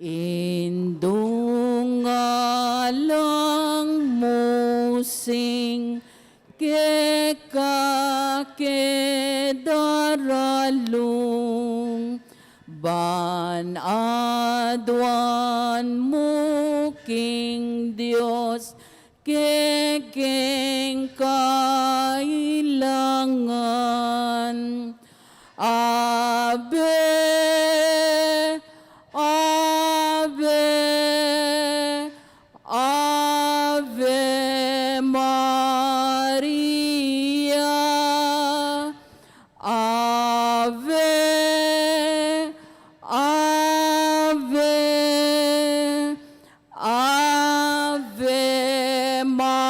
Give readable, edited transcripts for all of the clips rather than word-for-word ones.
Indungalang musing kedaralung ban adwan muking Diyos kekeng kailangan. Ave, Ave, Ave Maria. Ave, Ave, Ave Maria.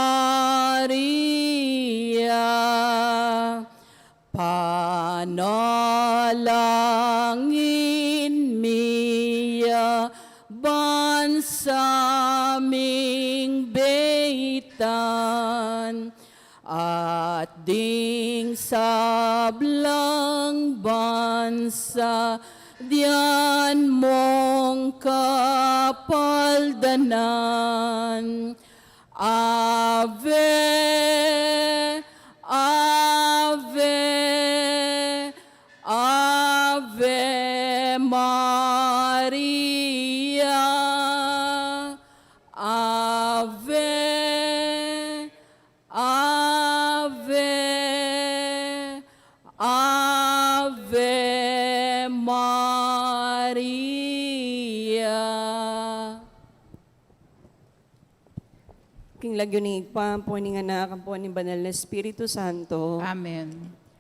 Panalangin miya bansaming beitan at ding sablang bansa diyan mong kapaldanan. Ave, Ave, Ave Maria. Ave, Ave, Ave Maria. King lagyunig pa, po ni anak, ang po ni Banal na Espiritu Santo. Amen.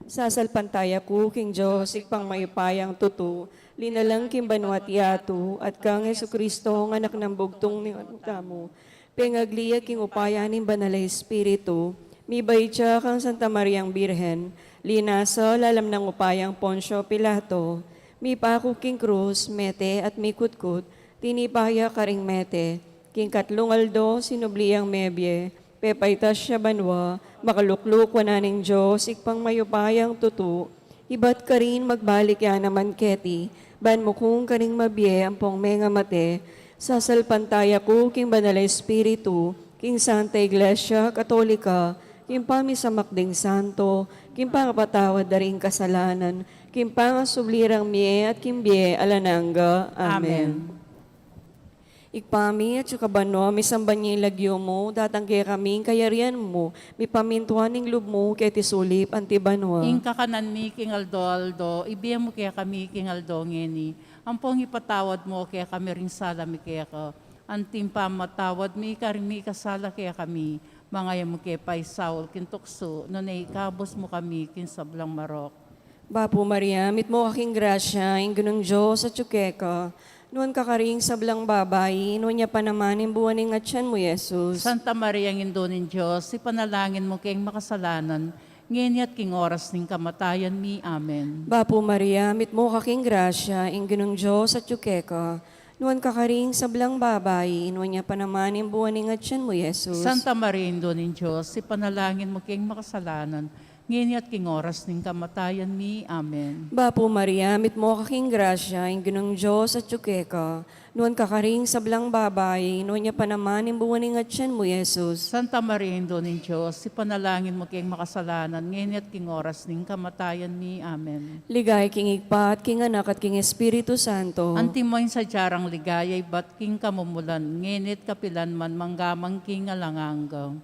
Sasalpantaya ko, King Diyos, ikpang mayupayang tutu, linalang King Banwat Yatu, at kang Jesucristo, ang anak ng bugtong ni Kamo. Pengagliya King upaya ni Banal na Espiritu, mibay siya kang Santa Mariang Birhen, linasa lalam ng upayang Poncio Pilato, mi pako King Cruz, mete at mi kutkut, tinipaya karing mete, King Katlong Aldo, sinubliang mebye, pepaytas siya banwa, makalukluk wananing Diyos, ikpang mayupayang tutu, ibat ka rin magbalik yan naman keti, ban mo kung karing mabye, ampong menga mate, sasalpantaya ko, King Banal na Espiritu, King Santa Iglesia Katolika, King Pamisamakding Santo, King Pangapatawad daring kasalanan, King Pangasublirang mie at King Bie alananga. Amen. Ikpami at sukabano, misambanyi lagyo mo, datangke kaming kayarian mo, mi pamintuan ng lub mo, kaya tisulip antibanwa. Ing kakanan mi King Aldo, ibiya mo kaya kami King Aldo ngeni. Ampong ipatawad mo kaya kami rin sala mi kaya ka. Antim pa matawad mi karing mi kasala kaya kami. Mga mo kaya pay Saul kintukso, nunay kabos mo kami kin sablang marok. Bapo Maria, mit mo aking grasya, ing gunong Diyos at tsukeka, noon kakaring sablang babay, noon niya pa naman yung buwaning at siyan mo, Jesus. Santa Maria ng Indonin Diyos, ipanalangin mo kayong makasalanan, ngayon at king oras ng kamatayan mi. Amen. Bapo Maria, mit mo kaking grasya, ing gunong Diyos at tsukeka, noon kakaring sablang babay, noon niya pa naman yung buwaning at siyan mo, Jesus. Santa Maria ng Indonin Diyos, ipanalangin mo kayong makasalanan, ngayon at king oras ng kamatayan mi. Amen. Bapo Maria, mit mo kaking grasya, ing gunong Diyos at tsukeka, noon kakaring sablang babay, noon niya pa naman yung buwaning at siyan mo, Jesus. Santa Maria ng Indonin Diyos, ipanalangin mo kayong makasalanan, ngayon at king oras ng kamatayan mi. Amen. Ligay king igpa at king anak at king Espiritu Santo. Antimoy sa jarang ligayay, bat king kamumulan, ngenit kapilan man manggamang king alanganggang.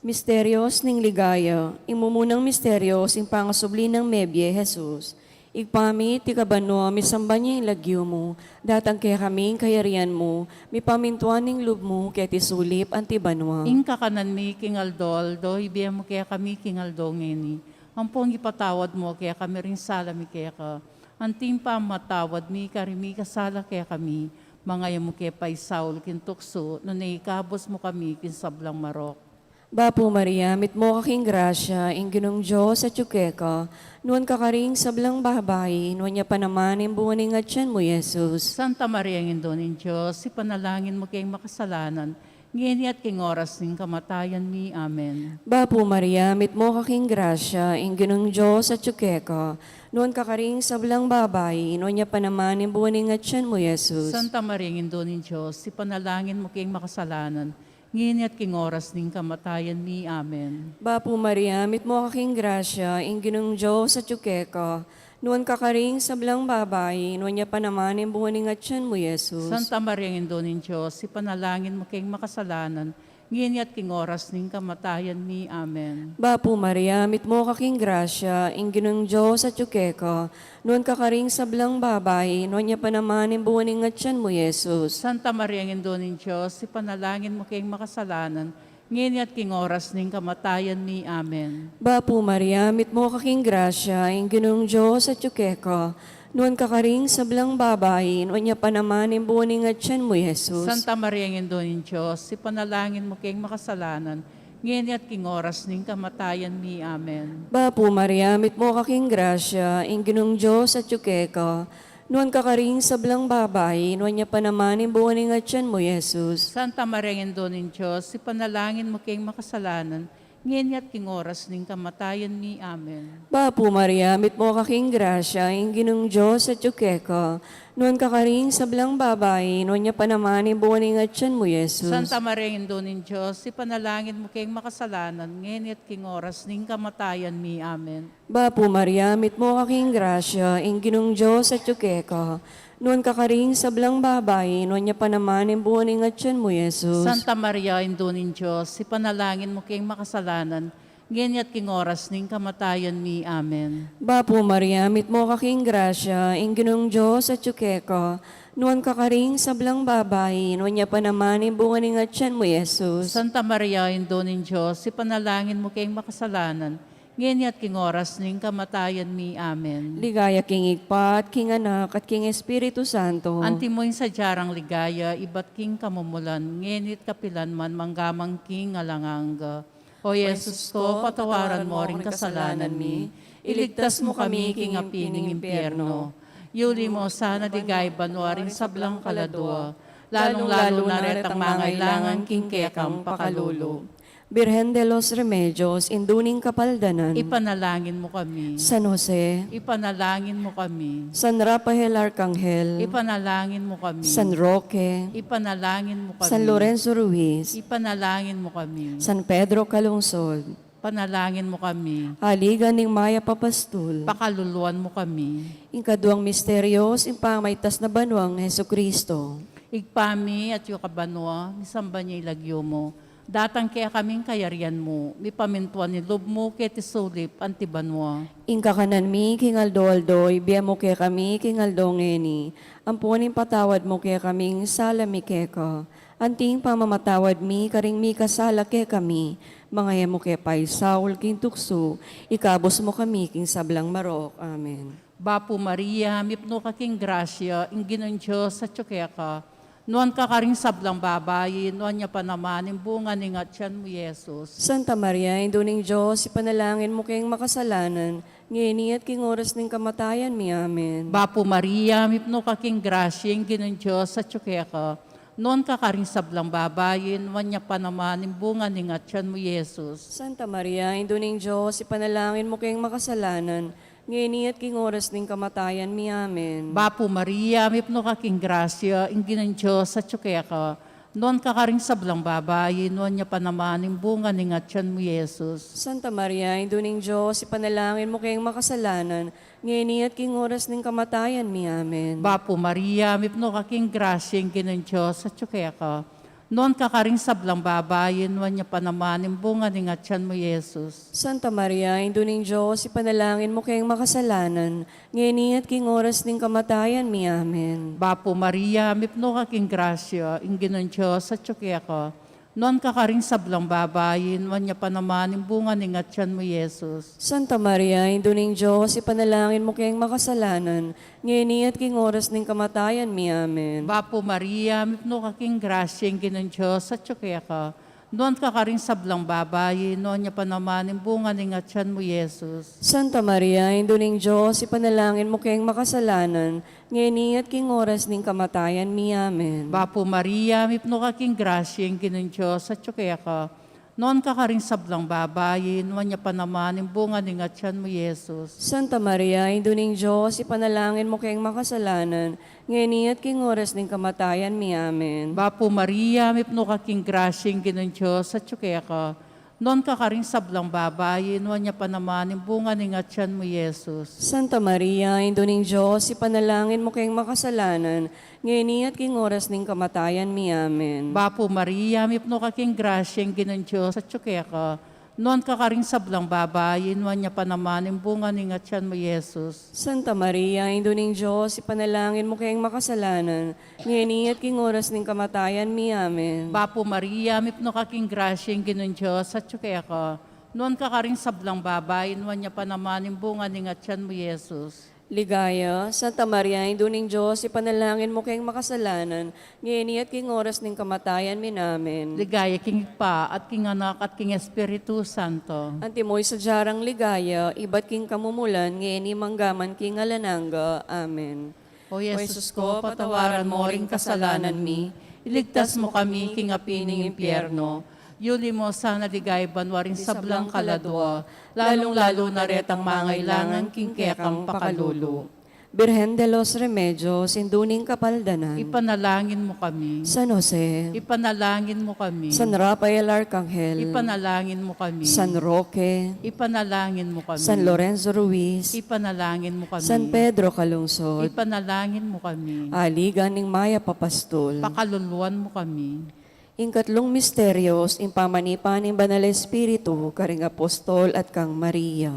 Misterios ning ligaya, imumunang misterios ing pangasubli ng mebye, Jesus. Igpami, tikabano, misamba niya yung lagyo mo, datang kaya kaming kayarian mo, mi pamintuan ning lub mo, kaya tisulip antibanwa. Ing kakanan mi king Aldo, ibiya mo kaya kami king Aldo ngeni. Ampong ipatawad mo kaya kami rin sala mi kaya ka. Anting pa matawad mi karimi kasala kaya kami. Mga mo kaya pay Saul kintukso, nunay kabos mo kami kin sablang marok. Bapo Maria, mit mo kaking grasya, ing ginong Diyos at tsukeka, noon kakaring sablang babay, noon niya pa naman yung buwaning at siyan mo, Jesus. Santa Maria ng Indonin Diyos, ipanalangin mo kayong makasalanan, ngeni at king oras ning kamatayan mi. Amen. Bapo Maria, mit mo kaking grasya, ingginong Diyos at tsukeka, noon kakaring sablang babay, noon niya pa naman imbuaning at siyan mo, Jesus. Santa Maria, Indo ni Diyos, ipanalangin mo king makasalanan, ngeni at king oras ning kamatayan mi. Amen. Bapo Maria, mit mo kaking grasya, ingginong Diyos at tsukeka, noon kakaring sablang babay, noon niya pa naman imbuaning at siyan mo, Jesus. Santa Maria, Indo ni Diyos, ipanalangin mo king makasalanan, ngeni at king oras ning kamatayan mi. Amen. Bapo Maria, mit mo kaking grasya, ingginong Diyos at tsukeka, noon kakaring sablang babay, noon niya pa naman imbuaning at siyan mo, Jesus. Santa Maria, Indo ni Diyos, ipanalangin mo king makasalanan, ngeni at king oras ning kamatayan mi. Amen. Bapo Maria, mit mo kaking grasya, ingginong Diyos at tsukeka, noon kakaring sablang babay, noon niya pa naman imbuaning at siyan mo, Jesus. Santa Maria, Indo ni Diyos, ipanalangin mo king makasalanan, ngeni at king oras ning kamatayan mi. Amen. Bapo Maria, mit mo kaking grasya, ingginong Diyos at tsukeka, noon kakaring sablang babay, noon niya pa naman imbuaning at siyan mo, Jesus. Santa Maria, Indo ni Diyos, ipanalangin mo king makasalanan, ngeni at king oras ning kamatayan mi. Amen. Bapo Maria, mit mo kaking grasya, ingginong Diyos at tsukeka, noon kakaring sablang babay, noon niya pa naman imbuaning at siyan mo, Jesus. Santa Maria, Indo ni Diyos, ipanalangin mo king makasalanan, ngeni at king oras ning kamatayan mi. Amen. Bapo Maria, mit mo kaking grasya, ingginong Diyos at tsukeka, noon kakaring sablang babay, noon niya pa naman imbuaning at siyan mo, Jesus. Santa Maria, Indo ni Diyos, ipanalangin mo king makasalanan, ngeni at king oras ning kamatayan mi. Amen. Bapo Maria, mit mo kaking grasya, ingginong Diyos at tsukeka, noon kakaring sablang babay, noon niya pa naman imbuaning at siyan mo, Jesus. Santa Maria, Indo ni Diyos, ipanalangin mo king makasalanan, ngeni at king oras ning kamatayan mi. Amen. Ligaya king Igpa at king Anak at king Espiritu Santo. Antimoy sa jarang ligaya, iba't king kamumulan, ngenit kapilan man manggamang king alanganga. O Yesus ko, patawaran mo ring kasalanan mi, iligtas mo kami king apining impyerno. Yuli mo sana digay banwaring sablang kaladwa, lalong-lalo na retang mangailangan king kekam pakalulo. Birhen de los Remedios, induning kapaldanan. Ipanalangin mo kami. San Jose, Ipanalangin mo kami. San Rafael Arcangel, Ipanalangin mo kami. San Roque, Ipanalangin mo kami. San Lorenzo Ruiz, Ipanalangin mo kami. San Pedro Calungsod, Panalangin mo kami. Aligan ng Maya Papastul, Pakaluluan mo kami. Ikaduang misteryos, impamaitas na banwang ni Jesucristo. Igpami at yung kabanwa, misamba niya ilagyo mo. Datang kaya kaming kayarian mo, mi pamintuan ni lob mo keti sulip antibanwa. Inka kanan mi, king Aldo, ibiya mo kaya kami, king Aldo ngeni. Ampunin patawad mo kaya kaming sala mi keka. Anting pamamatawad mi, karing mi kasala kaya kami. Mga mo kaya pay Saul, king tukso. Ikabos mo kami, king sablang marok. Amen. Bapo Maria, mipno ka king grasya, ingginon Diyos sa tsukeka. Noon ka karing sablang babayi, noon niya pa naman, bunga ni ngatyan mo, Yesus. Santa Maria, induning Diyos, ipanalangin mo kayong makasalanan, ngini at king oras ng kamatayan mi. Amen. Bapo Maria, mipno ka king grasya, ingginon Diyos sa tsukeka. Noon ka karing sablang babayi, noon niya pa naman, bunga ni ngatyan mo, Yesus. Santa Maria, induning Diyos, ipanalangin mo kayong makasalanan, ngini at king oras ng kamatayan mi. Amen. Bapo Maria, mipno ka king grasya, ingginon Diyos sa tsukeka. Noon ka karing sablang babayi, noon niya pa naman, bunga ni ngatyan mo, Yesus. Santa Maria, induning Diyos, ipanalangin mo kayong makasalanan, ngini at king oras ng kamatayan mi. Amen. Bapo Maria, mipno ka king grasya, ingginon Diyos sa tsukeka. Noon ka karing sablang babayin, noon niya pa naman, bunga ni ngatyan mo, Yesus. Santa Maria, induning Diyos, ipanalangin mo kayong makasalanan, ngini at king oras ng kamatayan mi. Amen. Bapo Maria, mipno ka king grasya, ingginon Diyos sa tsukeka. Noon ka karing sablang babayin, noon niya pa naman, bunga ni ngatyan mo, Yesus. Santa Maria, induning Diyos, ipanalangin mo kayong makasalanan, ngini at king oras ng kamatayan mi. Amen. Bapo Maria, mipno ka king grasya, ingginon Diyos sa tsukeka. Noon ka rin sablang babayi, noon niya pa naman yung bunga ng atyan mo, Jesus. Santa Maria, Induning Diyos, ipanalangin mo kayong makasalanan, ngayon at king oras ning kamatayan mi. Amen. Bapo Maria, mipno ka king grasya, yung kinun Diyos, at tsukaya ka. Noon ka rin sablang babayi, noon niya pa naman yung bunga ng atyan mo, Jesus. Santa Maria, Induning Diyos, ipanalangin mo kayong makasalanan, ngayon at king oras ning kamatayan mi. Amen. Bapo Maria, mipno ka king grasya, yung kinun Diyos, at tsukaya ka. Noon ka rin sablang babayi, noon niya pa naman yung bunga ng atyan mo, Jesus. Santa Maria, Induning Diyos, ipanalangin mo kayong makasalanan, ngayon at king oras ning kamatayan mi. Amen. Bapo Maria, mipno ka king grasya, yung kinun Diyos, at tsukaya ka. Noon ka rin sablang babayi, noon niya pa naman yung bunga ng atyan mo, Jesus. Santa Maria, Induning Diyos, ipanalangin mo kayong makasalanan, ngayon at king oras ning kamatayan mi. Amen. Bapo Maria, mipno ka king grasya, yung kinun Diyos, at tsukaya ka. Noon ka rin sablang babayi, noon niya pa naman yung bunga ng atyan mo, Jesus. Ligaya, Santa Maria, Induning Diyos, ipanalangin mo kayong makasalanan, ngayon at king oras ning kamatayan mi. Amen. Ligaya king pa at king anak at king Espiritu Santo. Antimoy sa jarang ligaya, iba't king kamumulan, ngayon manggaman king alananga. Amen. O Jesus ko, patawaran mo ring kasalanan mi, iligtas mo kami king apining impyerno, yuli mo sana ligay banwaring sablang kaladwa, lalong-lalo na retang mangailangan king kekang pakalulu. Birhen de los Remedios, Induning Kapaldanan, Ipanalangin mo kami. San Jose, Ipanalangin mo kami. San Rafael Arcangel, Ipanalangin mo kami. San Roque, Ipanalangin mo kami. San Lorenzo Ruiz, Ipanalangin mo kami. San Pedro Calungsod, Ipanalangin mo kami. Aligan ning Maya Papastol, Pakaluluan mo kami. Ingkatlong misteryos, impamanipan ng Banal Espiritu, karing Apostol at kang Maria.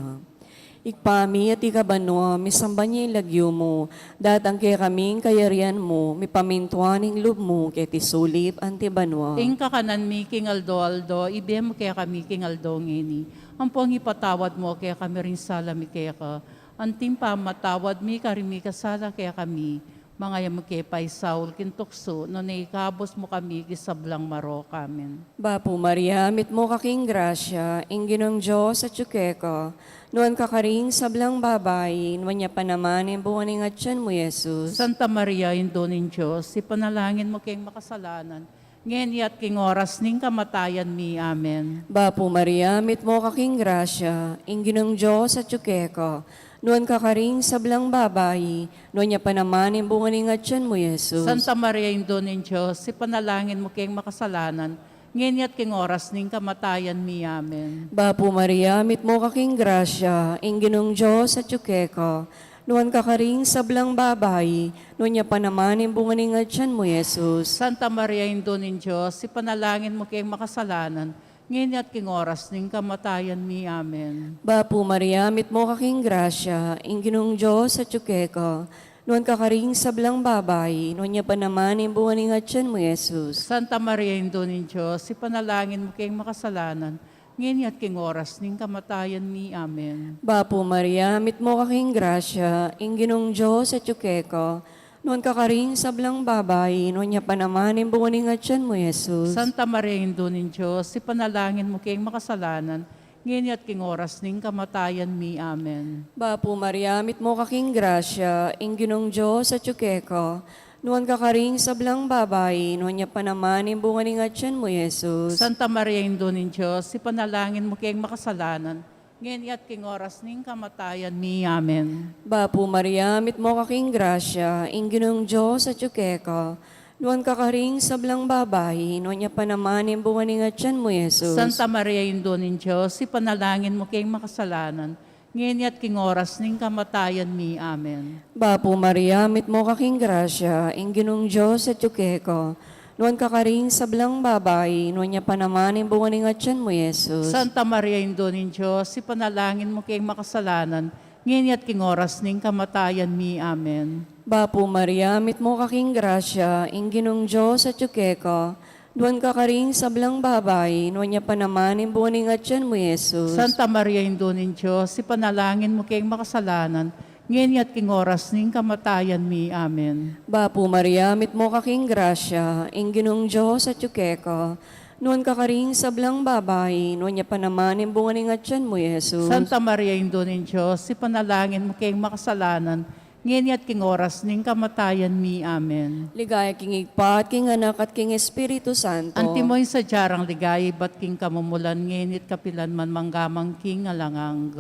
Ikpami at ikabanwa, misamba niya ilagyo mo, datang kaya kaming kayarian mo, mipamintuan ng loob mo, kaya tisulip antibanwa. Ing kakanan mi king Aldo, ibigay mo kaya kami king Aldo ngini. Ang pong ipatawad mo kaya kami rin sala mi kaya ka. Anting pa matawad mi karimi kasala kaya kami. Mga yamu kaya paisaul kintukso, no naikabos mo kami kisablang maro kamen. Bapo Maria, mit mo kaking grasya, inginong Diyos at tsukeka, noon kakaring sablang babay, nuwan niya pa naman yung buwaning at siyan mo, Jesus. Santa Maria, Indonin Diyos, ipanalangin mo kayong makasalanan, ngayon at king oras ning kamatayan mi. Amen. Bapo Maria, mit mo kaking grasya, inginong Diyos at tsukeka, noon kakaring sablang babay, noon niya pa naman yung buwaning at siyan mo, Jesus. Santa Maria, Indonin Diyos, ipanalangin mo kayong makasalanan, ngayon at king oras ning kamatayan mi. Amen. Bapo Maria, mit mo kaking grasya, inginong Diyos at tsukeka, noon kakaring sablang babay, noon niya pa naman yung buwaning at siyan mo, Jesus. Santa Maria, Indonin Diyos, ipanalangin mo kayong makasalanan, ngayon at king oras ning kamatayan mi. Amen. Bapo Maria, mit mo kaking grasya, inginong Diyos at tsukeka, noon kakaring sablang babay, noon niya pa naman yung buwaning at siyan mo, Jesus. Santa Maria, Indonin Diyos, ipanalangin mo kayong makasalanan, ngayon at king oras ning kamatayan mi. Amen. Bapo Maria, mit mo kaking grasya, inginong Diyos at tsukeka, noon kakaring sablang babay, noon niya pa naman yung buwaning at siyan mo, Jesus. Santa Maria, Indonin Diyos, ipanalangin mo kayong makasalanan, ngayon at king oras ning kamatayan mi. Amen. Bapo Maria, mit mo kaking grasya, inginong Diyos at tsukeka, noon kakaring sablang babay, noon niya pa naman yung buwaning at siyan mo, Jesus. Santa Maria, Indonin Diyos, ipanalangin mo kayong makasalanan, ngayon at king oras ning kamatayan mi. Amen. Bapo Maria, mit mo kaking grasya, inginong Diyos at tsukeka, noon kakaring sablang babay, noon niya pa naman yung buwaning at siyan mo, Jesus. Santa Maria, Indonin Diyos, ipanalangin mo kayong makasalanan, ngayon at king oras ning kamatayan mi. Amen. Bapo Maria, mit mo kaking grasya, inginong Diyos at tsukeka, noon kakaring sablang babay, noon niya pa naman yung buwaning at siyan mo, Jesus. Santa Maria, Indonin Diyos, ipanalangin mo kayong makasalanan, ngayon at king oras ning kamatayan mi. Amen. Bapo Maria, mit mo kaking grasya, inginong Diyos at tsukeka, noon kakaring sablang babay, noon niya pa naman yung buwaning at siyan mo, Jesus. Santa Maria, Indonin Diyos, ipanalangin mo kayong makasalanan, ngayon at king oras ning kamatayan mi. Amen. Bapo Maria, mit mo kaking grasya, inginong Diyos at tsukeka, Noon kakaring sablang babae, noon niya pa naman yung bunga ng atyan mo, Jesus. Santa Maria, Indo ng Diyos, ipanalangin mo kayong makasalanan, ngayon at king oras ning kamatayan mi. Amen. Ligaya king igpat, king anak at king Espiritu Santo. Antimoy sa jarang ligay, ba't king kamumulan, ngayon at kapilan man manggamang king alangang.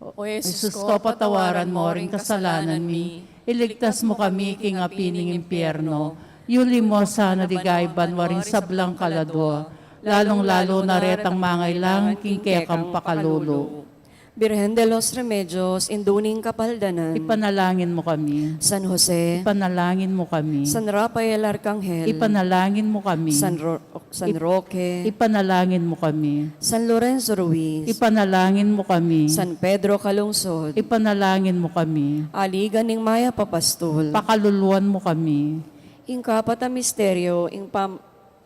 O Jesus ko, patawaran mo ring kasalanan mi. Iligtas mo kami, king apining impyerno. Yuli mo sana digay banwaring sablang kaladwa. Lalong-lalo na retang mangailang, king kekang pakalulo. Birhen de los Remedios, induning kapaldanan. Ipanalangin mo kami. San Jose, Ipanalangin mo kami. San Rafael Arcangel, Ipanalangin mo kami. San Roque, Ipanalangin mo kami. San Lorenzo Ruiz, Ipanalangin mo kami. San Pedro Calungsod, Ipanalangin mo kami. Aligan ng Maya Papastol, Pakaluluan mo kami. ing kapat a misteryo, ing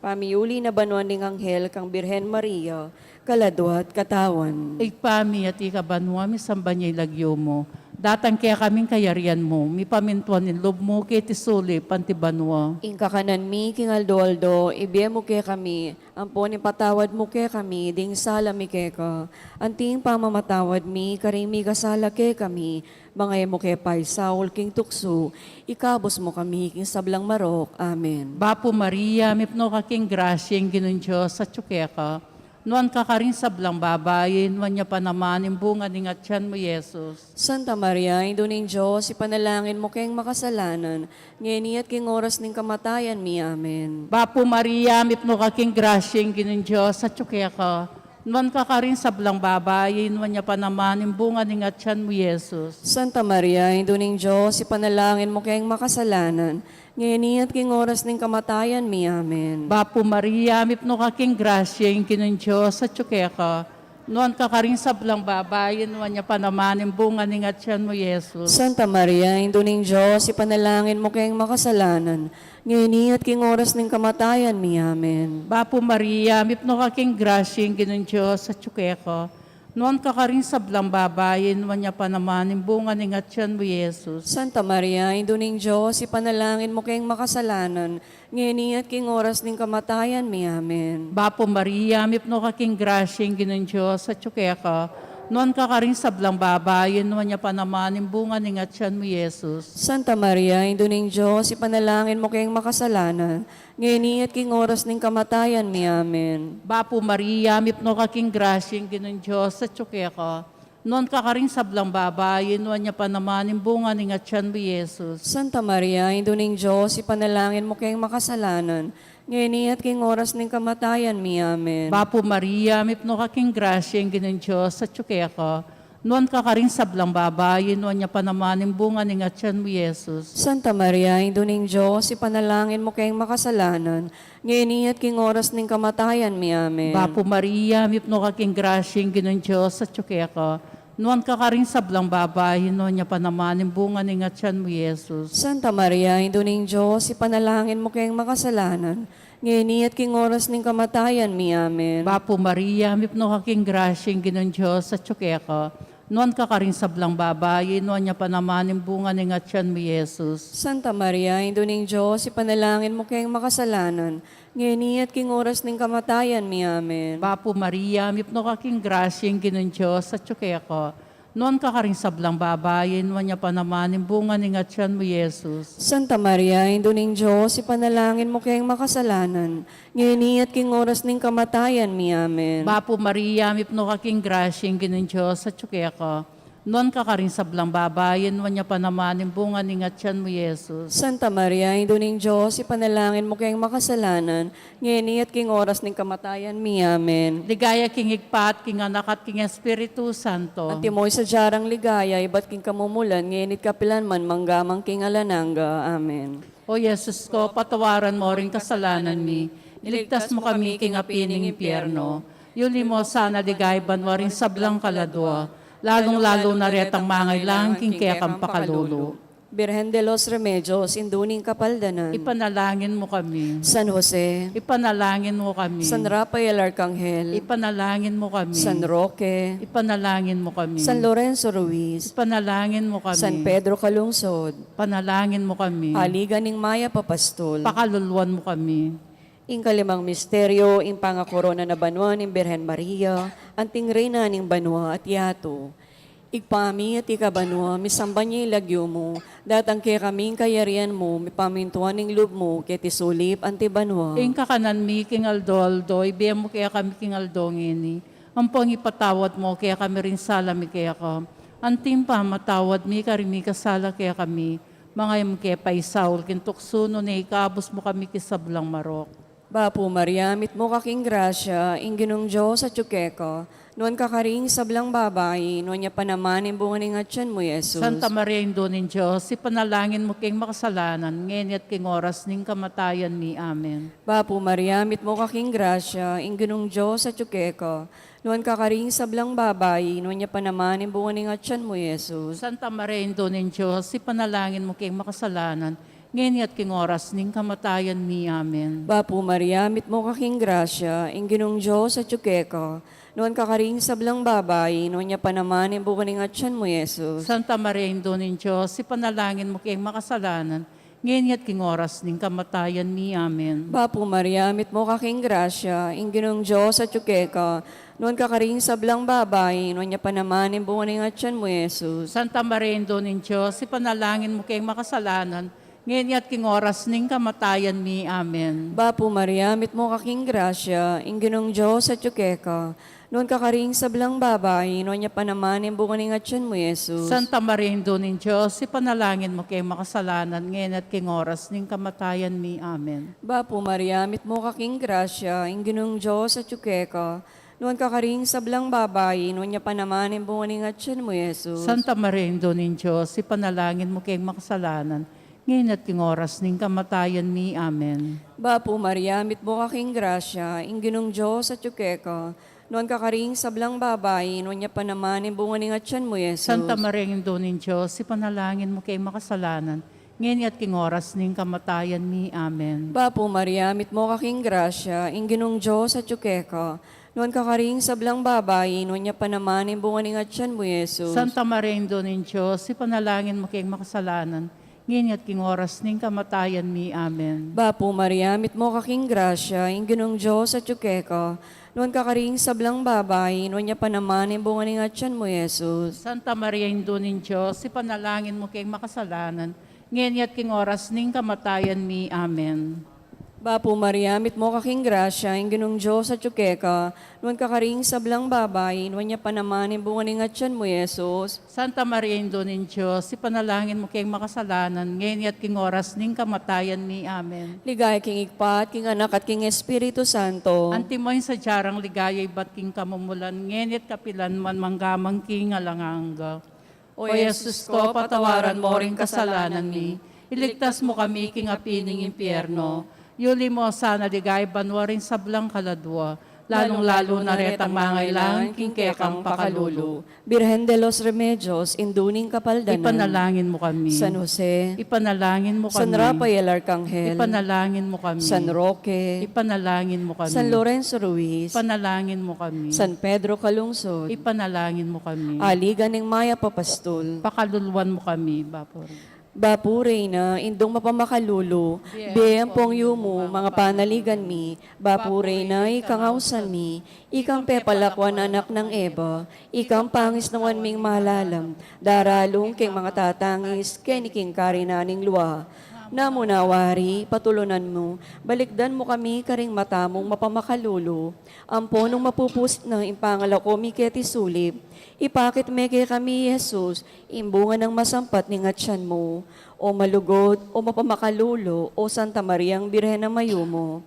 pamiuli na banuan ng Anghel kang Birhen Maria, kaladwa at katawan. Igpami at ikabanwa, mi sambanyay lagyo mo. Datang kaya kaming kayarian mo, mi pamintuan in loob mo, kay tisuli, pantibanwa. Ing kakanan mi, king Aldo, ibiye mo kaya kami, ampo ni patawad mo kaya kami, ding sala mi kaya ka. Anting pamamatawad mi, karimi kasala kaya kami, mga mo kaya pay Saul, king tukso, ikabos mo kami, king sablang marok. Amen. Bapo Maria, mipno ka king grasya, yung ginun Diyos sa tsukeka. Nuan ka rin sablang babayin, nuan niya pa naman yung bunga ng atyan mo, Jesus. Santa Maria, Indo ng Diyos, ipanalangin mo kayong makasalanan, ngayon at king oras ng kamatayan mi. Amen. Bapo Maria, mipno ka king grasya, yung ginun Diyos sa tsukeka. Nuan ka rin sablang babayin, nuan niya pa naman yung bunga ng atyan mo, Jesus. Santa Maria, Indo ng Diyos, ipanalangin mo kayong makasalanan, ngayon at king oras ng kamatayan mi. Amen. Bapo Maria, mipno ka king grasya, yung ginun Diyos sa tsukeka. Nuan ka rin sablang babayin, nuan niya pa naman yung bunga ng atyan mo, Jesus. Santa Maria, Indo ng Diyos, ipanalangin mo kayong makasalanan, ngayon at king oras ng kamatayan mi. Amen. Bapo Maria, mipno ka king grasya, yung ginun Diyos sa tsukeka. Nuan ka rin sablang babayin, nuan niya pa naman yung bunga ng atyan mo, Jesus. Santa Maria, Indo ng Diyos, ipanalangin mo kayong makasalanan, ngayon at king oras ng kamatayan mi. Amen. Bapo Maria, mipno ka king grasya, yung ginun Diyos sa tsukeka. Nuan ka rin sablang babayin, nuan niya pa naman yung bunga ng atyan mo, Jesus. Santa Maria, Indo ng Diyos, ipanalangin mo kayong makasalanan, ngayon at king oras ng kamatayan mi. Amen. Bapo Maria, mipno ka king grasya, yung ginun Diyos sa tsukeka. Nuan ka rin sablang babayin, nuan niya pa naman yung bunga ng atyan mo, Jesus. Santa Maria, Indo ng Diyos, ipanalangin mo kayong makasalanan, ngayon at king oras ng kamatayan mi. Amen. Bapo Maria, mipno ka king grasya, yung ginun Diyos sa tsukeka. Nuan ka rin sablang babayin, nuan niya pa naman yung bunga ng atyan mo, Jesus. Santa Maria, Indo ng Diyos, ipanalangin mo kayong makasalanan, ngayon at king oras ng kamatayan mi. Amen. Bapo Maria, mipno ka king grasya, yung ginun Diyos sa tsukeka. Nuan ka rin sablang babayin, nuan niya pa naman yung bunga ng atyan mo, Jesus. Santa Maria, Indo ng Diyos, ipanalangin mo kayong makasalanan, ngayon at king oras ng kamatayan mi. Amen. Bapo Maria, mipno ka king grasya, yung ginun Diyos sa tsukeka. Nuan ka rin sablang babayin, nuan niya pa naman yung bunga ng atyan mo, Jesus. Santa Maria, Indo ng Diyos, ipanalangin mo kayong makasalanan, ngayon at king oras ng kamatayan mi. Amen. Bapo Maria, mipno ka king grasya, yung ginun Diyos sa tsukeka. Nuan ka rin sablang babayin, nuan niya pa naman yung bunga ng atyan mo, Jesus. Santa Maria, Indo ng Diyos, ipanalangin mo kayong makasalanan, ngayon at king oras ng kamatayan mi. Amen. Bapo Maria, mipno ka king grasya, yung ginun Diyos sa tsukeka. Nuan ka rin sablang babayin, nuan niya pa naman yung bunga ng atyan mo, Jesus. Santa Maria, Indo ng Diyos, ipanalangin mo kayong makasalanan, ngayon at king oras ng kamatayan mi. Amen. Ligaya king igpat, king anak at king Espiritu Santo. Antimoy sa jarang ligaya, iba't king kamumulan, ngayon at kapilan man, manggamang king alananga. Amen. O Jesus ko, patawaran mo rin kasalanan mi. Iligtas mo kami king apining impyerno. Yuli mo sana ligay banwa rin sablang kaladwa. Lalong-lalo na retang mangailang king kekang pakalulo. Birhen de los Remedios, induning kapaldanan. Ipanalangin mo kami. San Jose, Ipanalangin mo kami. San Rafael Arcangel, Ipanalangin mo kami. San Roque, Ipanalangin mo kami. San Lorenzo Ruiz, Ipanalangin mo kami. San Pedro Calungsod, Panalangin mo kami. Aligan ng Maya Papastol, Pakaluluan mo kami. Ing-5 misteryo, ing pangakorona na banwa ni Birhen Maria, anting reyna ning banwa at yato. Igpami at ikabanwa, misamba niya ilagyo mo, datang kaya kaming kayarian mo, mipamintuan ning loob mo, kaya tisulip anti banwa. Ing kakanan mi king Aldo, ibiyam mo kaya kami king Aldo ngini. Ang pong ipatawad mo kaya kami rin sala mi kaya ka. Antim pa matawad mi karimi kasala kaya kami. Mga im kaya paisaul kintuksuno na ikabos mo kami kisablang marok. Bapo Maria, mit mo kaking grasya, ing ginong Diyos at yukeko, noon kakaring sablang babae, noon niya pa naman yung bunga ng atyan mo, Jesus. Santa Maria Indon Diyos, ipanalangin mo king makasalanan, ngayon at king oras ning kamatayan mi. Amen. Bapo Maria, mit mo kaking grasya, ing ginong Diyos at yukeko, noon kakaring sablang babae, noon niya pa naman yung bunga ng atyan mo, Jesus. Santa Maria Indon Diyos, ipanalangin mo king makasalanan, ngayon at king oras ning kamatayan mi. Amen. Bapo Maria, mit mo kaking grasya, ing ginong Diyos at yukeko, noon kakaring sablang babae, noon niya pa naman yung bunga ng atyan mo, Jesus. Santa Maria Indon Diyos, ipanalangin mo king makasalanan, ngayon at king oras ning kamatayan mi. Amen. Bapo Maria, mit mo kaking grasya, ing ginong Diyos at yukeko, noon kakaring sablang babae, noon niya pa naman yung bunga ng atyan mo, Jesus. Santa Maria Indon Diyos, ipanalangin mo king makasalanan, ngayon at king oras ning kamatayan mi. Amen. Bapo Maria, mit mo kaking grasya, ing ginong Diyos at yukeko, noon kakaring sablang babae, noon niya pa naman yung bunga ng atyan mo, Jesus. Santa Maria Indon Diyos, ipanalangin mo kay makasalanan, ngayon at king oras ning kamatayan mi. Amen. Bapo Maria, mit mo kaking grasya, ing ginong Diyos at yukeko, noon kakaring sablang babae, noon niya pa naman yung bunga ng atyan mo, Jesus. Santa Maria Indon Diyos, ipanalangin mo kay makasalanan, ngayon at king oras ning kamatayan mi. Amen. Bapo Maria, mit mo kaking grasya, ing ginong Diyos at yukeko, noon kakaring sablang babae, noon niya pa naman yung bunga ng atyan mo, Jesus. Santa Maria Indon Diyos, ipanalangin mo kay makasalanan, ngayon at king oras ning kamatayan mi. Amen. Bapo Maria, mit mo kaking grasya, ing ginong Diyos at yukeko, noon kakaring sablang babae, noon niya pa naman yung bunga ng atyan mo, Jesus. Santa Maria Indon Diyos, ipanalangin mo kay makasalanan, ngayon at king oras ning kamatayan mi. Amen. Bapo Maria, mit mo kaking grasya, ing ginong Diyos at yukeko, noon kakaring sablang babae, noon niya pa naman yung bunga ng atyan mo, Jesus. Santa Maria Indon Diyos, ipanalangin mo kay makasalanan, ngayon at king oras ning kamatayan mi. Amen. Bapo Maria, mit mo kaking grasya, ing ginong Diyos at yukeko, noon kakaring sablang babae, noon niya pa naman yung bunga ng atyan mo, Jesus. Santa Maria Indon Diyos, ipanalangin mo kay makasalanan, ngayon at king oras ning kamatayan mi. Amen. Ligaya king ikpat, king anak at king Espiritu Santo. Antimoy sa jarang ligayay bat king kamumulan, ngayon at kapilan man manggamang king alanganga. O Jesus ko, patawaran mo ring kasalanan mi, iligtas mo kami king apining impyerno, yuli mo sana ligay banwa rin sablang kaladwa, lalong-lalo na retang mangailangan king kekang pakalulu. Birhen de los Remedios, induning kapaldanan. Ipanalangin mo kami. San Jose, Ipanalangin mo kami. San Rafael Arcangel, Ipanalangin mo kami. San Roque, Ipanalangin mo kami. San Lorenzo Ruiz, Ipanalangin mo kami. San Pedro Calungsod, Ipanalangin mo kami. Aligan ng Maya Papastol, Pakaluluan mo kami, Bapor. Bapure na, indong mapamakalulo, biyang pong yumo, mga panaligan mi, bapure na, ikangausan mi, ikang pepalakwan anak ng Eva, ikang pangis nawan ming malalam, daralong king mga tatangis, keniking karinaning luwa. Namunawari, patulunan mo, balikdan mo kami karing matamong mapamakalulo, ampo nung mapupus na impangala ko mi keti sulip, ipakit me kay kami, Jesus, imbunga ng masampat ni ngatyan mo, o malugod, o mapamakalulo, o Santa Mariang Birhen na Mayumo.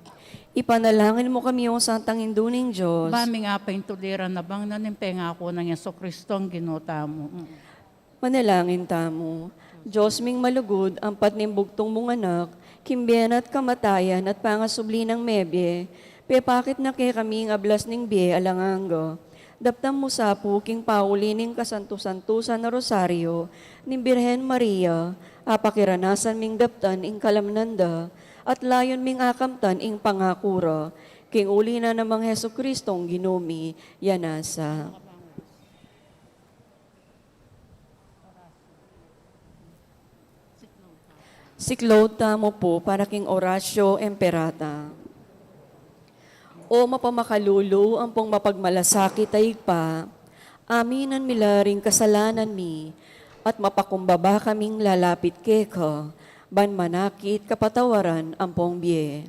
Ipanalangin mo kami o Santang Induning Diyos. Bami nga pa yung tuliran na bang nanimpenga ako ng Yeso Kristong ginuta mo. Manalangin tamo. Diyos ming malugod, ang patnimbugtong mong anak, kimbiyan at kamatayan at pangasubli ng mebye, pepakit na kay kaming ablas ning biye alanganggo. Daptam mo sa puking pauli ning kasanto-santusan na rosaryo, ning Birhen Maria, apakiranasan ming daptan ing kalamnanda, at layon ming akamtan ing pangakura, king uli na namang Heso Kristong ginumi, yanasa. Siklota mo po para king Orasyo Emperata. O mapamakalulu ang pong mapagmalasakit ay pa, aminan milaring kasalanan mi, at mapakumbaba kaming lalapit keka, ban manakit kapatawaran ang pong biye.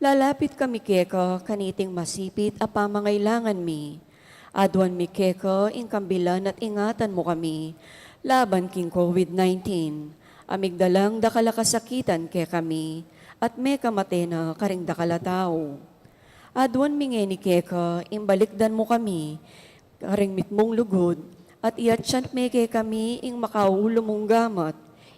Lalapit kami keka, kaniting masipit a pamangailangan mi, adwan mi keka, ingkambilan at ingatan mo kami, laban king COVID-19, amigdalang dakalakasakitan ke kami, at may kamatena karing dakalatao. Adwan mingeni keka, imbalikdan mo kami, karing mitmong lugod, at iatsyant meke kami, ing makaulo mong gamat,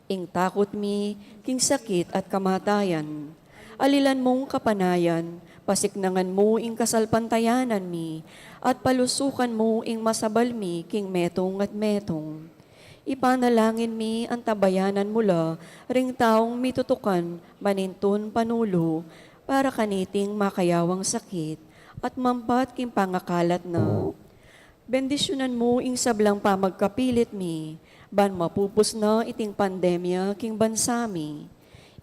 ing takot mi, king sakit at kamatayan. Alilan mong kapanayan, pasiknangan mo ing kasalpantayanan mi, at palusukan mo ing masabal mi, king metong at metong. Ipanalangin mi ang tabayanan mula, ring taong mitutukan, manintun panulo, para kaniting makayawang sakit, at mampat king pangakalat na. Bendisyonan mo ing sablang pamagkapilit mi, ban mapupos na iting pandemya king bansami.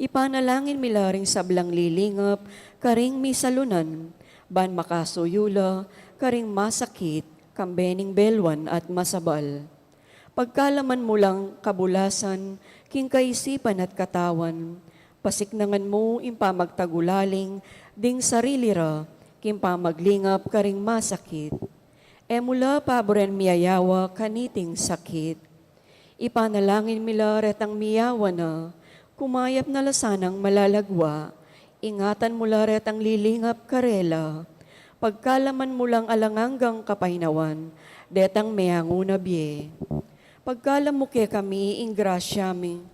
Ipanalangin mi laring sablang lilingap, karing mi salunan, ban makasuyula, karing masakit, kambening belwan at masabal. Pagkalaman mo lang kabulasan, king kaisipan at katawan, pasiknangan mo ing pamagtagulaling, ding sarili ra, king pamaglingap karing masakit. E mula paboren miyayawa kaniting sakit. Ipanalangin mila retang miyawa na, kumayap na lasanang malalagwa, ingatan mula retang lilingap karela, pagkalaman mo lang alanganggang kapainawan, detang meyango na biye. Pagkalam mo ke kami ing grasya mi,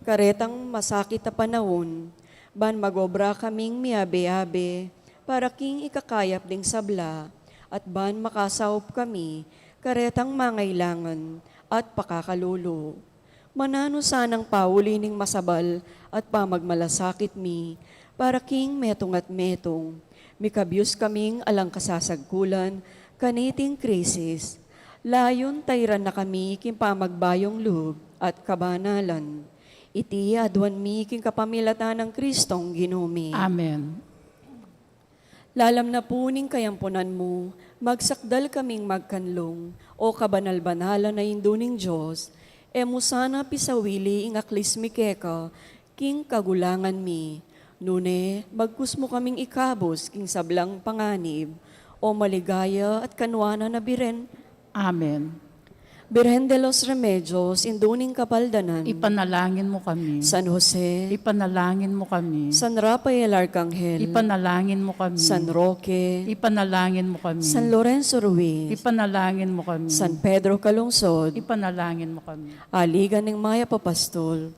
karetang masakit na panahon, ban magobra kaming miabe-abe, para king ikakayap ding sabla, at ban makasaup kami, karetang mangailangan, at pakakalulo. Manano sanang paulining masabal, at pamagmalasakit mi, para king metong at metong, mikabyus kaming alang kasasagkulan, kaniting krisis, layon tayran na kami king pamagbayong loob at kabanalan. Iti adwan mi king kapamilatan ng Kristong ginumi. Amen. Lalam na puning kayampunan mo, magsakdal kaming magkanlong, o kabanal-banala na induning Diyos, mo sana pisawili ing aklis mi keka, king kagulangan mi. Nune, bagkus mo kaming ikabos, king sablang panganib, o maligaya at kanwana na biren. Amen. Birhen de los Remedios, induning kapaldanan, Ipanalangin mo kami. San Jose, Ipanalangin mo kami. San Rafael Arcangel, Ipanalangin mo kami. San Roque, Ipanalangin mo kami. San Lorenzo Ruiz, Ipanalangin mo kami. San Pedro Calungsod, Ipanalangin mo kami. aligan ng Maya Papastol,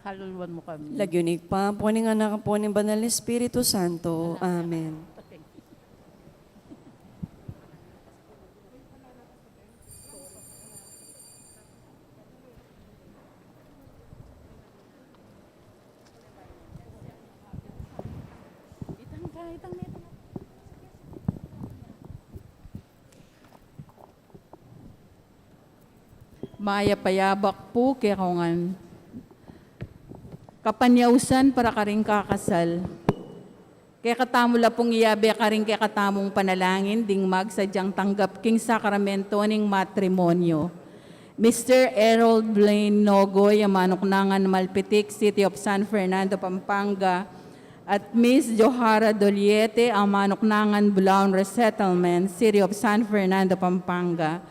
Haluluan mo kami. lagyunig pa, puning anak po ng Banal na Espiritu Santo. Amen. Maya payabak po kerongan. Kapanyausan para karing kakasal. Kaya katamula pong iyabe karing kaya katamong panalangin ding magsadyang tanggap king sakramento ning matrimonyo. Mr. Errol Blaine Nogoy, Manuknangan Malpitik, City of San Fernando, Pampanga, at Miss Johara Doliete, Manuknangan Bulaon Resettlement, City of San Fernando, Pampanga.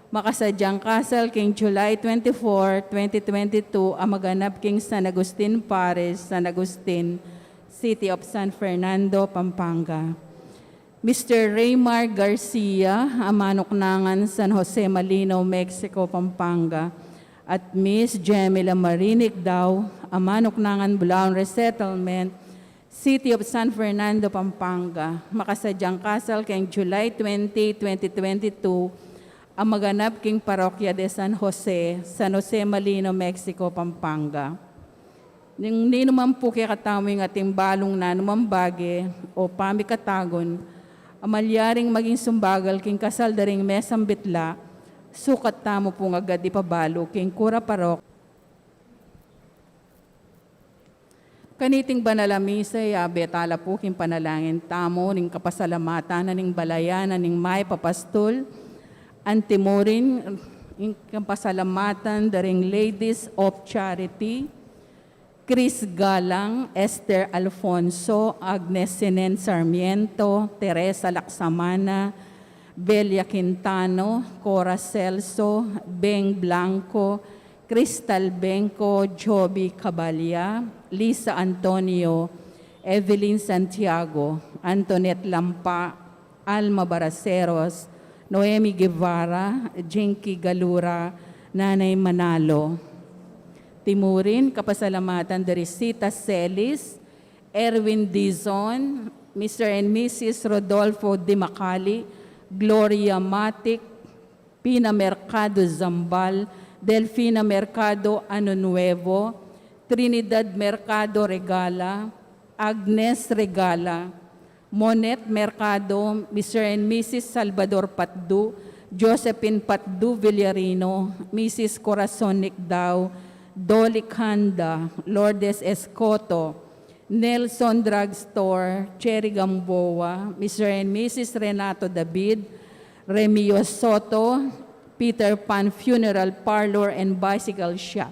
Makasadyang kasal king July 24, 2022, ang maganap king San Agustin Paris, San Agustin, City of San Fernando, Pampanga. Mr. Raymar Garcia, Manuknangan, San Jose Malino, Mexico, Pampanga. At Miss Jemila Marinik daw, Manuknangan Bulaon Resettlement, City of San Fernando, Pampanga. Makasadyang kasal king July 20, 2022, ang maganap king Parokya de San Jose Malino, Mexico, Pampanga. Ning naman po kaya kataming ating balong na numambage o pamikatagon, amalyaring maging sumbagal king kasal daring mesang bitla, sukat tamo po agad ipabalo king Kura Parok. Kaniting banalamisa, betala po king panalangin tamo, ning kapasalamatan, ning balayan, ning may papastol, antimurin, ning kapasalamatan, daring Ladies of Charity, Chris Galang, Esther Alfonso, Agnes Senen Sarmiento, Teresa Laksamana, Belia Quintano, Cora Celso, Beng Blanco, Crystal Benco, Joby Cabalya, Lisa Antonio, Evelyn Santiago, Antoinette Lampa, Alma Baraceros, Noemi Guevara, Jinky Galura, Nanay Manalo. Timurin, kapasalamatan dari Sita Celis, Erwin Dizon, Mr. and Mrs. Rodolfo Di Macali, Gloria Matic, Pina Mercado Zambal, Delfina Mercado Ano Nuevo, Trinidad Mercado Regala, Agnes Regala, Monet Mercado, Mr. and Mrs. Salvador Patdu, Josephine Patdu Villarino, Mrs. Corazon Nicdao, Dolly Kanda, Lourdes Escoto, Nelson Drugstore, Cherry Gamboa, Mr. and Mrs. Renato David, Remio Soto, Peter Pan Funeral Parlor and Bicycle Shop,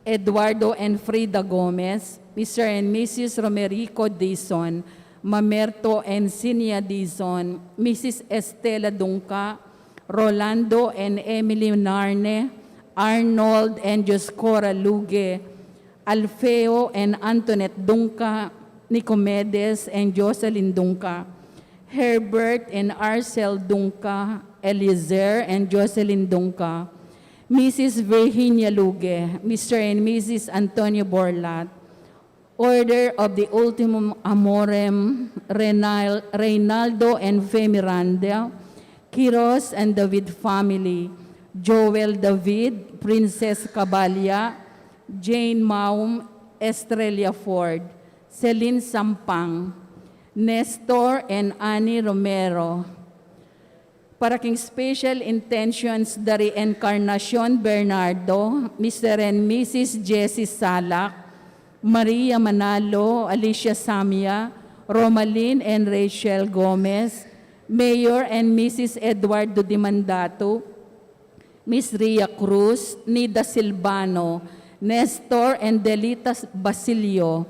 Eduardo and Frida Gomez, Mr. and Mrs. Romerico Dizon, Mamerto and Sinia Dizon, Mrs. Estela Dunca, Rolando and Emily Narne, Arnold and Joscora Luge, Alfeo and Antoinette Dunca, Nicomedes and Jocelyn Dunca, Herbert and Arcel Dunca, Eliezer and Jocelyn Dunca, Mrs. Virginia Luge, Mr. and Mrs. Antonio Borlat, Order of the Ultimum Amorem, Reynaldo and Fe Miranda, Quiros and David family, Joel David, Princess Cabalya, Jane Maum, Estrella Ford, Celine Sampang, Nestor and Annie Romero. Para king special intentions dari Encarnacion Bernardo, Mr. and Mrs. Jessie Salak, Maria Manalo, Alicia Samia, Romalyn and Rachel Gomez, Mayor and Mrs. Eduardo Dimandato, Miss Ria Cruz, Nida Silvano, Nestor and Delita Basilio,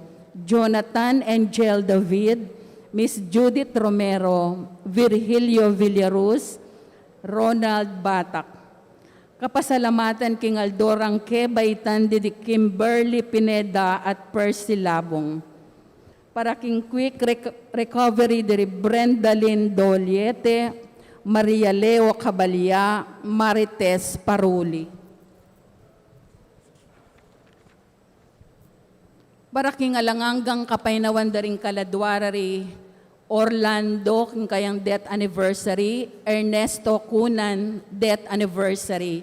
Jonathan and Jel David, Miss Judith Romero, Virgilio Villaruz, Ronald Batak. Kapasalamatan king Aldorang Kebaitan di Kimberly Pineda at Percy Labong. Para king quick recovery di Brenda Lynn Doliete, Maria Leo Cabalya, Marites Paruli. Para king alanganggang kapainawan daring kaladwarari, Orlando, king kayang death anniversary, Ernesto Cunan, death anniversary,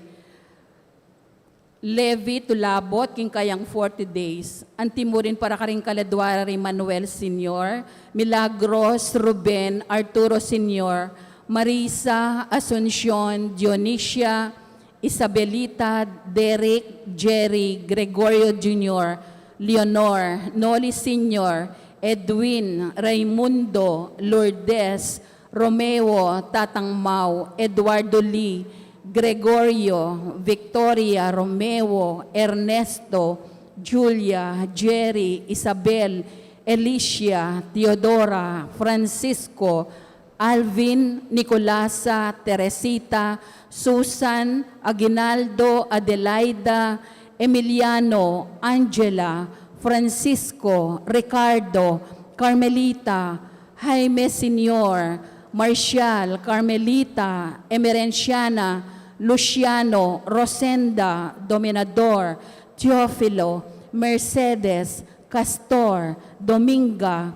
Levi Tulabot, king kayang 40 days, antimurin para karing kaladwarari Manuel Sr., Milagros Ruben Arturo Sr., Marisa Asuncion, Dionisia, Isabelita, Derek, Jerry, Gregorio Jr., Leonor, Noli Sr., Edwin, Raimundo, Lourdes, Romeo, Tatang Mau, Eduardo Lee, Gregorio, Victoria, Romeo, Ernesto, Julia, Jerry, Isabel, Alicia, Teodora, Francisco, Alvin, Nicolasa, Teresita, Susan, Aguinaldo, Adelaida, Emiliano, Angela, Francisco, Ricardo, Carmelita, Jaime Senior, Marcial, Carmelita, Emerenciana, Luciano, Rosenda, Dominador, Teofilo, Mercedes, Castor, Dominga,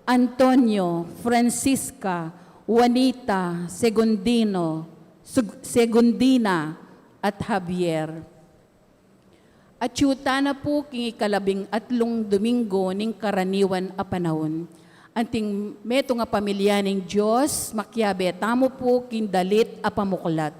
Antonio, Francisca, Juanita, Segundina, at Javier. At yuta na po king ikalabing atlong Domingo ning karaniwan a panahon. Anting meto nga pamilya ning Diyos, makyabe tamo po king dalit a pamuklat.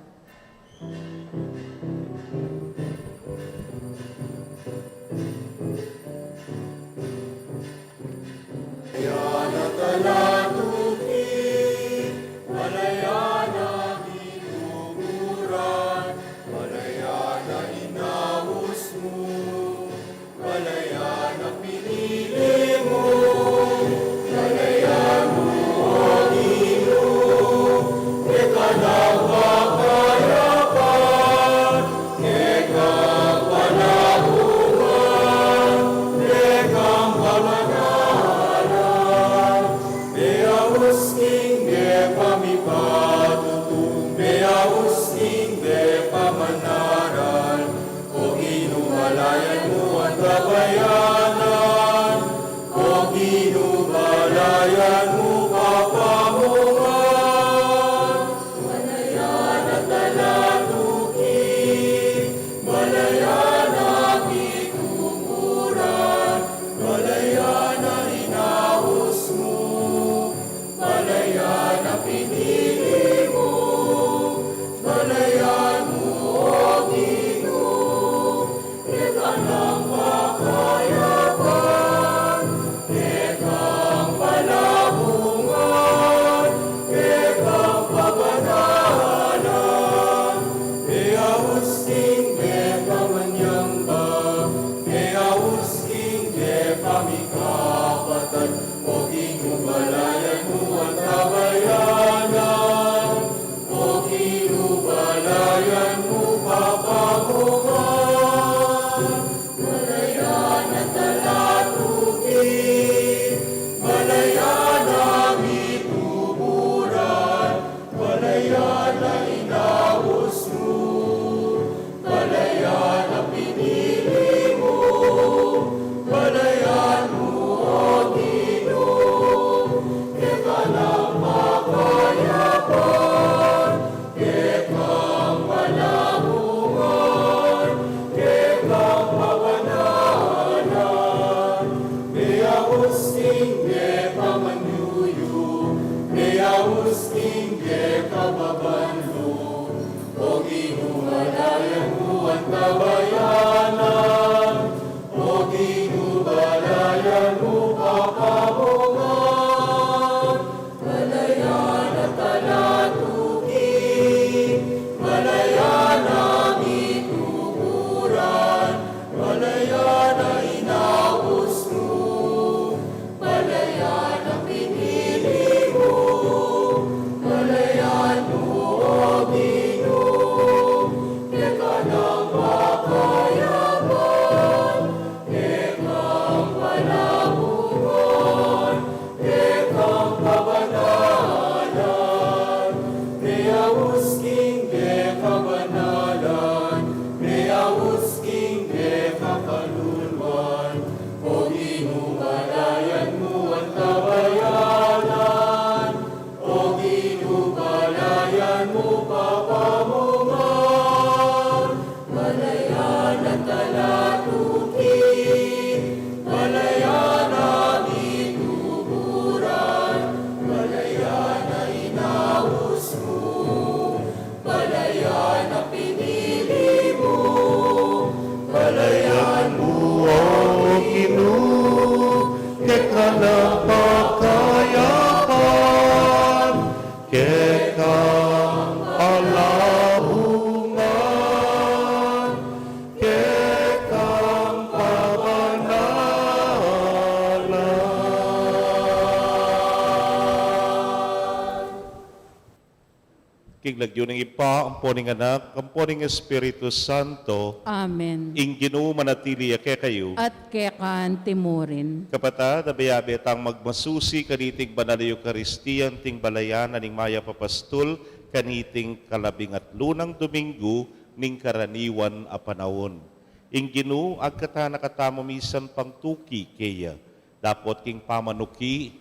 King lagyo ng ipa, ang poning anak, ang poning Espiritu Santo, Amen. ing Ginoo manatili ake kayo. At kekan timurin. Kapatad, abayabe tang magmasusi kaniting banal na Eucharistiyan ting balayan aning maya papastul kaniting kalabing at lunang Domingo ning karaniwan a panahon. Ing Ginoo agkata nakatamo misan pang tuki kaya dapot king pamanuki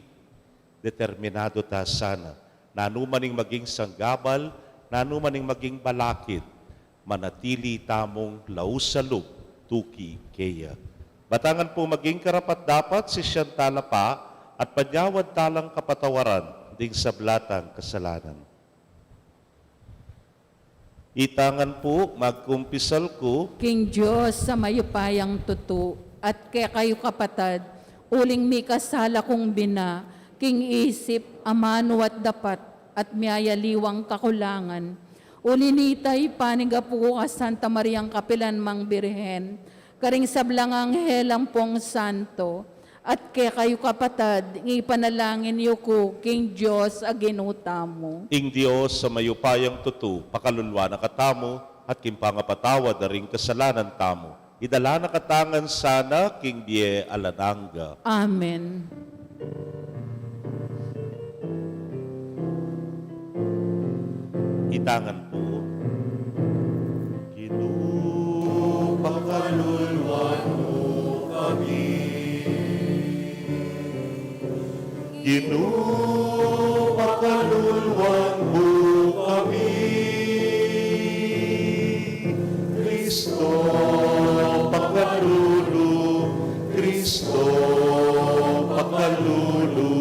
determinado ta sana. Nanumaning maging sanggabal, nanumaning maging balakid, manatili tamong lausalub, tuki keya. Batangan po maging karapat dapat si siyang talapa at panyawad talang kapatawaran ding sablatang kasalanan. Itangan po, magkumpisal ko, King Diyos sa mayupayang tutu, at kaya kayo kapatad, uling mi kasala kong bina, king isip, amano at dapat, at miyayaliwang kakulangan. Ulinitay paniga po ka Santa Mariang Kapilan Mang Birhen, karing sablangang helang pong santo, at kaya kayo kapatad, ipanalangin niyo ko, King Diyos, aginutamo. ing Diyos sa mayupayang tutu, pakalulwa na katamo, at kimpangapatawad na ring kasalanan tamo. Idala na katangan sana, king die alananga. Amen. Itangan po. Ginoo, pakaluluan mo kami. Ginoo, pakaluluan mo kami. Kristo, pakalulu. Kristo, pakalulu.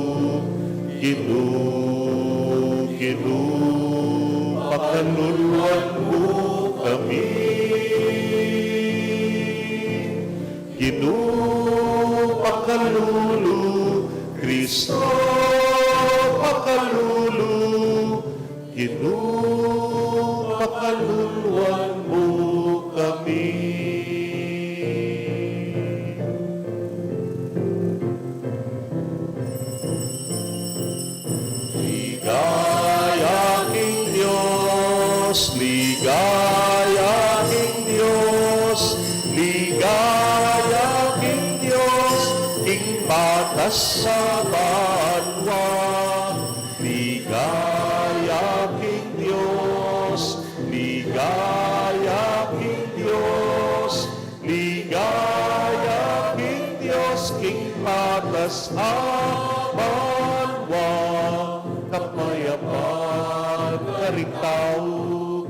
Ginoo, Ginoo, pakaluluan mo kami. Ginoo, pakalulu, Kristo, pakalulu. Ginoo, pakaluluan mo kami. ligaya king Diyos, ligaya king Diyos, king patas sa banwa. Ligaya king Diyos, ligaya king Diyos, ligaya king Diyos, king patas sa banwa. Kapayapaan, karing tao,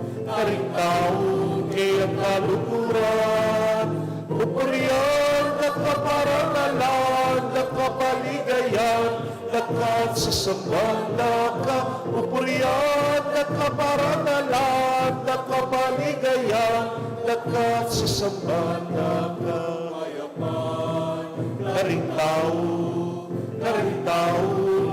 kaya kalukuran, upuriyan, nagkaparangalan, nagkapaligayan, nagkat sa sambanda ka, upuriyan, nagkaparangalan, nagkapaligayan, nagkat sa sambanda ka. Karing tao,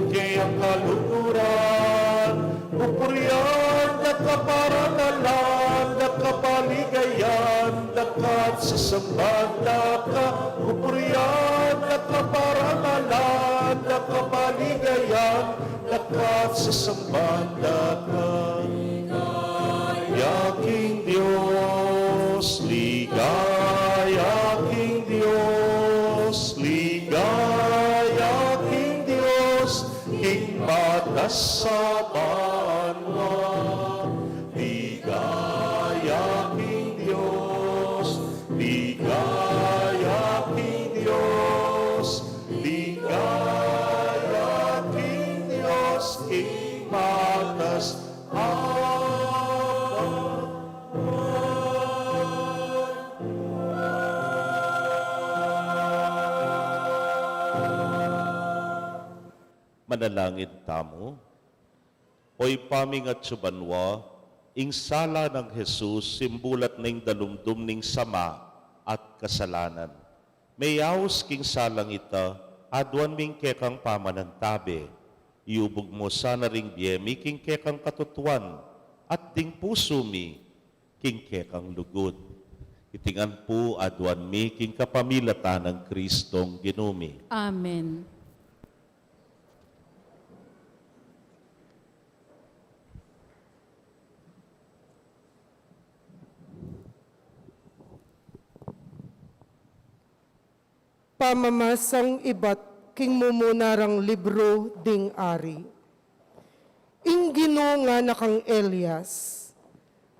kaya kalukuran, upuriyan, nagkaparangalan, nagkapaligayan, nagkat sa sambanda ka, upuriyan, nagkaparangalan, nagkapaligayan, nagkat sa sambanda ka. Ligaya king Diyos, ligaya king Diyos, ligaya king Diyos, king patas sa banwa. Ligaya king Diyos, ligaya king Diyos, ligaya king Diyos, king patas sa manalangin tamo. Oy paming at subanwa, ing sala ng Jesus, simbulat ng dalumdum ning sama at kasalanan. Mayaos king salang ita, adwan ming kekang pamanantabi. Iubog mo sana ring biyemi king kekang katutuan, at ding puso mi king kekang lugod. Itingan po adwan mi king kapamilatan ng Kristong ginumi. Amen. Pamamasang iba't king mumunarang libro ding ari. Inggino nga na kang Elias,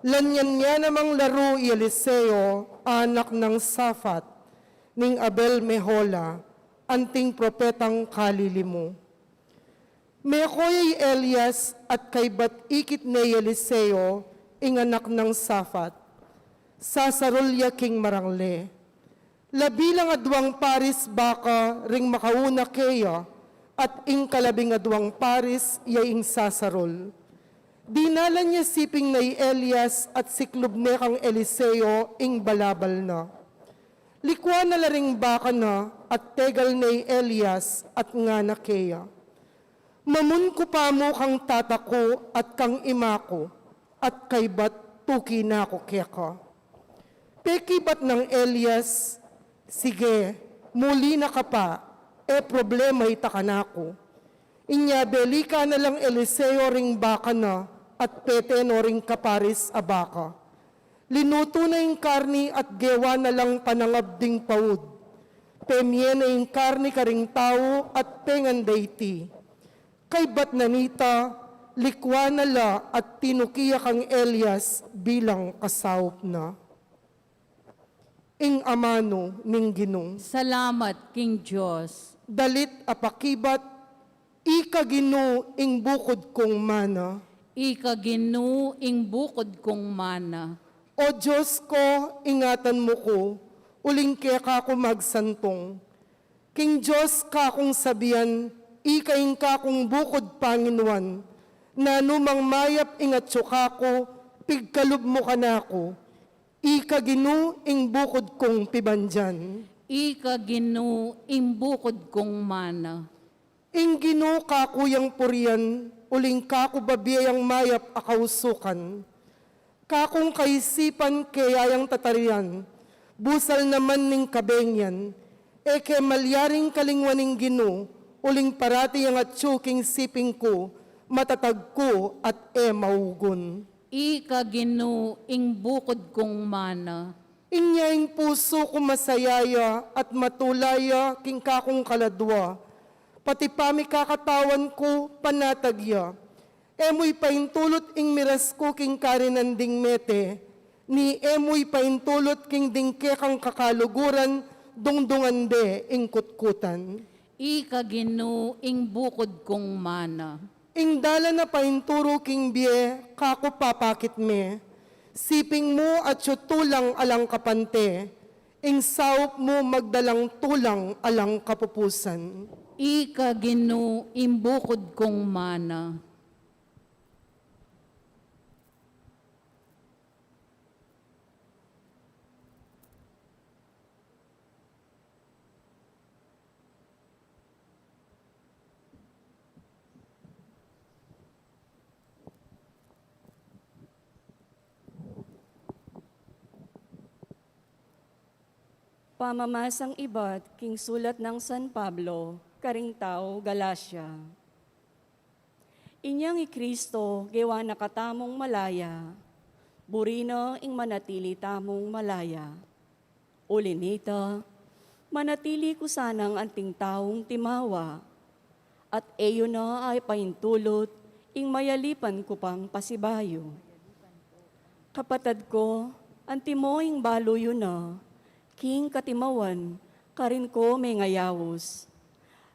lanyan niya namang laro i Eliseo, anak ng Safat, ning Abel Mehola, anting propetang kalilimo. Mekoy Elias at kay bat ikit ni Eliseo, inganak ng Safat, sasarulya king marangle. Labilang adwang paris baka ring makauna keya, at ing kalabing adwang paris yaing sasarol. Dinala niya siping na Elias at siklob ne kang Eliseo ing balabal na. Likwa na laring baka na at tegal ni Elias at nga na keya. Mamun ko pa mo kang tatako at kang imako, at kay bat tuki na ko keka. Peki bat ng Elias, sige, muli na ka pa, problema itakanako. Inya belika na lang Eliseo ring baka na, at pete no ring kaparis abaka. Linuto na yung karni at gewa na lang panangabding paud. Pemye na yung karni karing tao at penganday ti. Kay bat nanita, likwa na la at tinukiya kang Elias bilang kasawop na. Ing amano ning Ginong. Salamat, King Diyos. Dalit apakibat, ikagino ing bukod kong mana. Ikaginu ing bukod kong mana. O Diyos ko, ingatan mo ko, uling kaya ka ko magsantong. King Diyos ka kong sabihan, ikaing ka kong bukod Panginoon, na numang mayap ingat ka ko, pigkalub mo ka na ko. Ikaginu ing bukod kong pibandyan. Ikaginu ing bukod kong mana. Ing ginu kakuyang purian, uling kako babiyang mayap akausukan. Kakong kaisipan kayayang tatarian, busal naman ning kabengyan, eke malyaring kalingwaning ginu, uling parati ang atsuking siping ko, matatag ko at maugon. Ika ginuing bukod kong mana. Inyaing puso ko masayaya at matulaya king kakong kaladwa. Pati pami kakatawan ko panatagya. Emoy paintulot ing miras ko king karinanding mete. Ni emoy paintulot king dingke kang kakaluguran dungdungande ing kutkutan. Ika ginuing bukod kong mana. Ing dala na painturo king biye, kako papakit me. Siping mo at tulang alang kapante. Ing saup mo magdalang tulang alang kapupusan. Ika ginuing bukod kong mana. Pamamasang iba't king sulat ng San Pablo, Karingtao, Galacia. Inyang Kristo, gewa na katamong malaya, burina ing manatili tamong malaya. Ulinita, manatili ko sanang anting taong timawa, at eyo na ay paintulot, ing mayalipan ko pang pasibayo. Kapatad ko, antimo ing baloyo na, king katimawan, karin ko may ngayawos.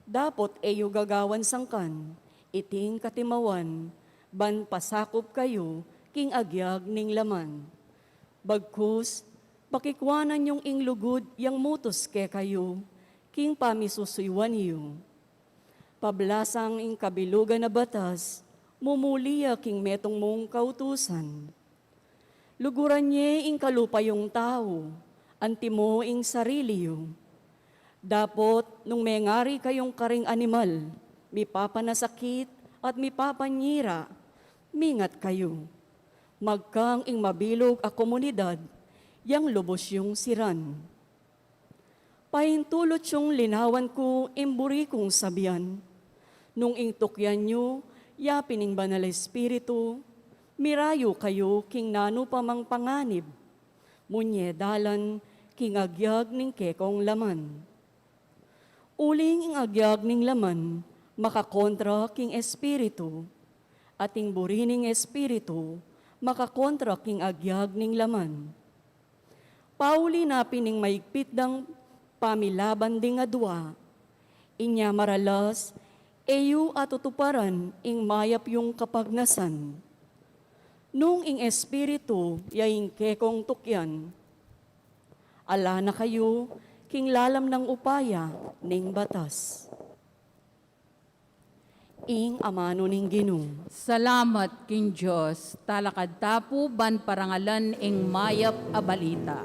Dapot eyo gagawan sangkan, iting katimawan, ban pasakop kayo, king agyag ning laman. Bagkus, pakikwanan yung inglugod yang mutos ke kayo, king pamisusuywan niyo. Pablasang ing kabilugan na batas, mumuliya king metong mong kautusan. Luguran niya ing kalupa yung tao, antimo ing sarili yo. Dapot, nung mengari kayong karing animal, mipapanasakit at mipapanyira, mingat kayo. Magkang ing mabilog a komunidad, yang lubos yung siran. Pahintulot yung linawan ko, imburi kong sabihan. Nung ing tukyan nyo, yapin ing banal espiritu, mirayo kayo king nano pamang panganib. Munyedalan, king agyag ning kekong laman. Uling ing agyag ning laman, makakontra king espiritu, ating burining espiritu, makakontra king agyag ning laman. Pauli na pining maigpit dang pamilaban ding adwa, inya maralas, eyu at tutuparan ing mayap yung kapagnasan. Nung ing espiritu, yaing kekong tukyan, ala na kayo, king lalam ng upaya, ning batas. Ing amano ning Ginoo. Salamat king Diyos, talakad tapo ban parangalan ing mayap a balita.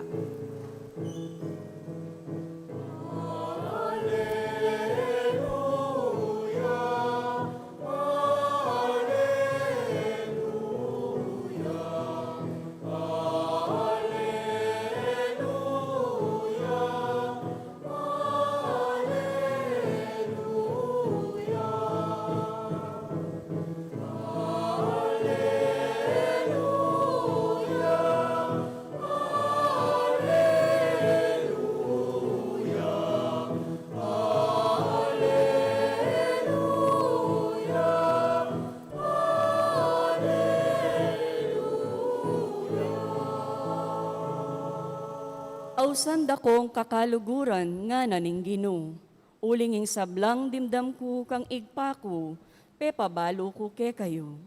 Ausan dakong kakaluguran nga naning Ginoo. Ulinging sablang dimdam ko kang igpa ko, pepabalo ko ke kayo.